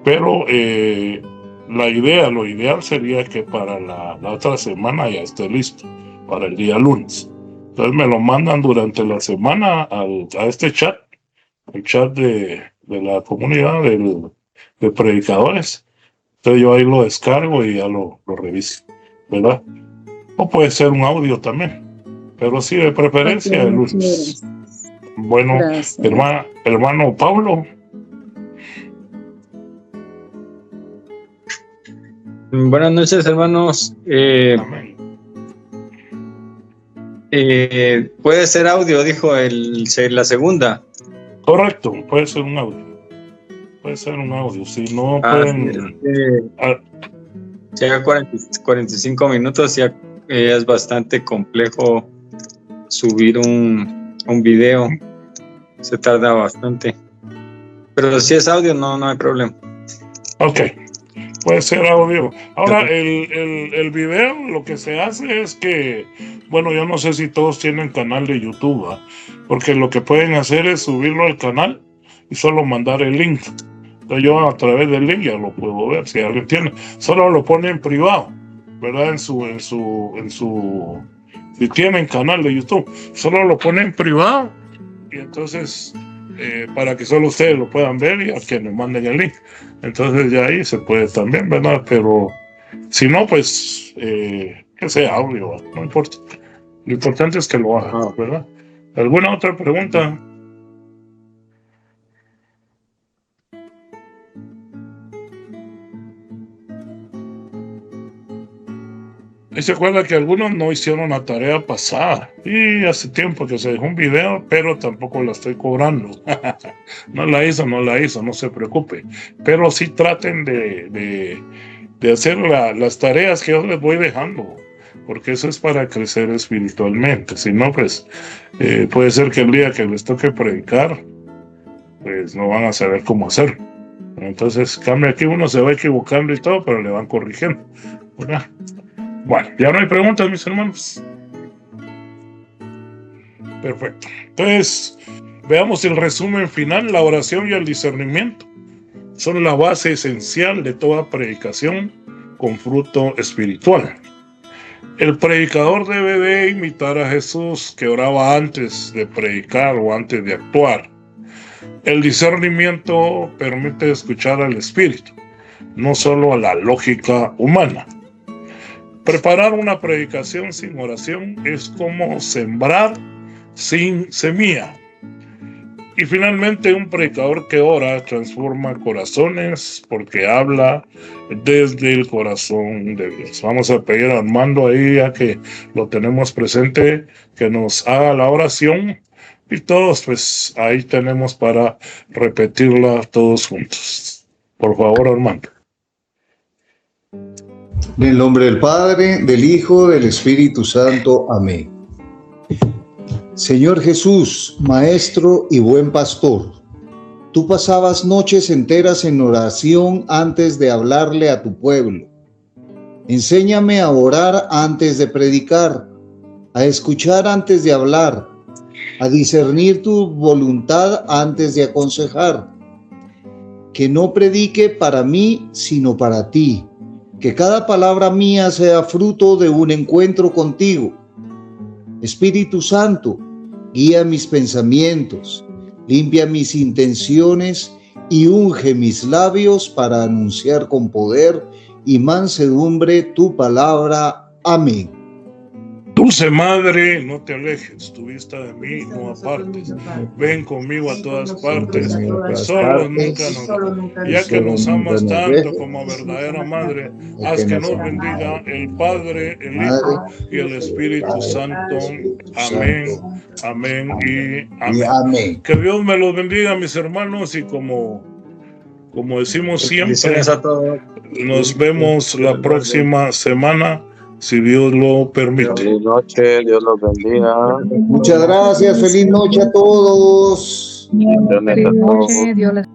pero lo ideal sería que para la otra semana ya esté listo, para el día lunes. Entonces me lo mandan durante la semana a este chat, el chat de la comunidad de predicadores. Entonces yo ahí lo descargo y ya lo reviso, ¿verdad? O puede ser un audio también, pero sí, de preferencia el lunes. Bueno, hermano Pablo. Buenas noches, hermanos. Puede ser audio, dijo la segunda. Correcto, puede ser un audio. Si no pueden... Si haga 45 minutos, ya es bastante complejo subir un video. Se tarda bastante. Pero si es audio, no hay problema. Ok, puede ser audio. Ahora, el video, lo que se hace es que, bueno, yo no sé si todos tienen canal de YouTube, ¿eh? Porque lo que pueden hacer es subirlo al canal y solo mandar el link. Entonces yo a través del link ya lo puedo ver, si alguien tiene. Solo lo pone en privado, ¿verdad? Si tienen canal de YouTube, solo lo pone en privado y entonces para que solo ustedes lo puedan ver y a quienes manden el link. Entonces ya ahí se puede también, ¿verdad? Pero si no, pues que sea audio, no importa. Lo importante es que lo hagan, ¿verdad? ¿Alguna otra pregunta? Y se acuerda que algunos no hicieron la tarea pasada y hace tiempo que se dejó un video, pero tampoco la estoy cobrando. No la hizo, no se preocupe. Pero sí traten de hacer las tareas que yo les voy dejando, porque eso es para crecer espiritualmente. Si no, pues puede ser que el día que les toque predicar, pues no van a saber cómo hacerlo. Entonces, cambia aquí, uno se va equivocando y todo, pero le van corrigiendo, ¿verdad? Bueno, ya no hay preguntas, mis hermanos. Perfecto. Entonces, veamos el resumen final. La oración y el discernimiento son la base esencial de toda predicación con fruto espiritual. El predicador debe de imitar a Jesús, que oraba antes de predicar o antes de actuar. El discernimiento permite escuchar al Espíritu, no solo a la lógica humana. Preparar una predicación sin oración es como sembrar sin semilla. Y finalmente, un predicador que ora transforma corazones porque habla desde el corazón de Dios. Vamos a pedir a Armando ahí, ya que lo tenemos presente, que nos haga la oración y todos pues ahí tenemos para repetirla todos juntos. Por favor, Armando. En el nombre del Padre, del Hijo, del Espíritu Santo. Amén. Señor Jesús, Maestro y buen pastor, tú pasabas noches enteras en oración antes de hablarle a tu pueblo. Enséñame a orar antes de predicar, a escuchar antes de hablar, a discernir tu voluntad antes de aconsejar. Que no predique para mí, sino para ti. Que cada palabra mía sea fruto de un encuentro contigo. Espíritu Santo, guía mis pensamientos, limpia mis intenciones y unge mis labios para anunciar con poder y mansedumbre tu palabra. Amén. Dulce Madre, no te alejes, tu vista de mí no apartes. Ven conmigo a todas partes, solo nunca nos. Ya que nos amas tanto como verdadera Madre, haz que nos bendiga el Padre, el Hijo y el Espíritu Santo. Amén, amén y amén. Que Dios me los bendiga, mis hermanos, y como decimos siempre, nos vemos la próxima semana, si Dios lo permite. Feliz noche, Dios los bendiga. Muchas gracias, feliz noche a todos. Bendiciones a todos. Dios les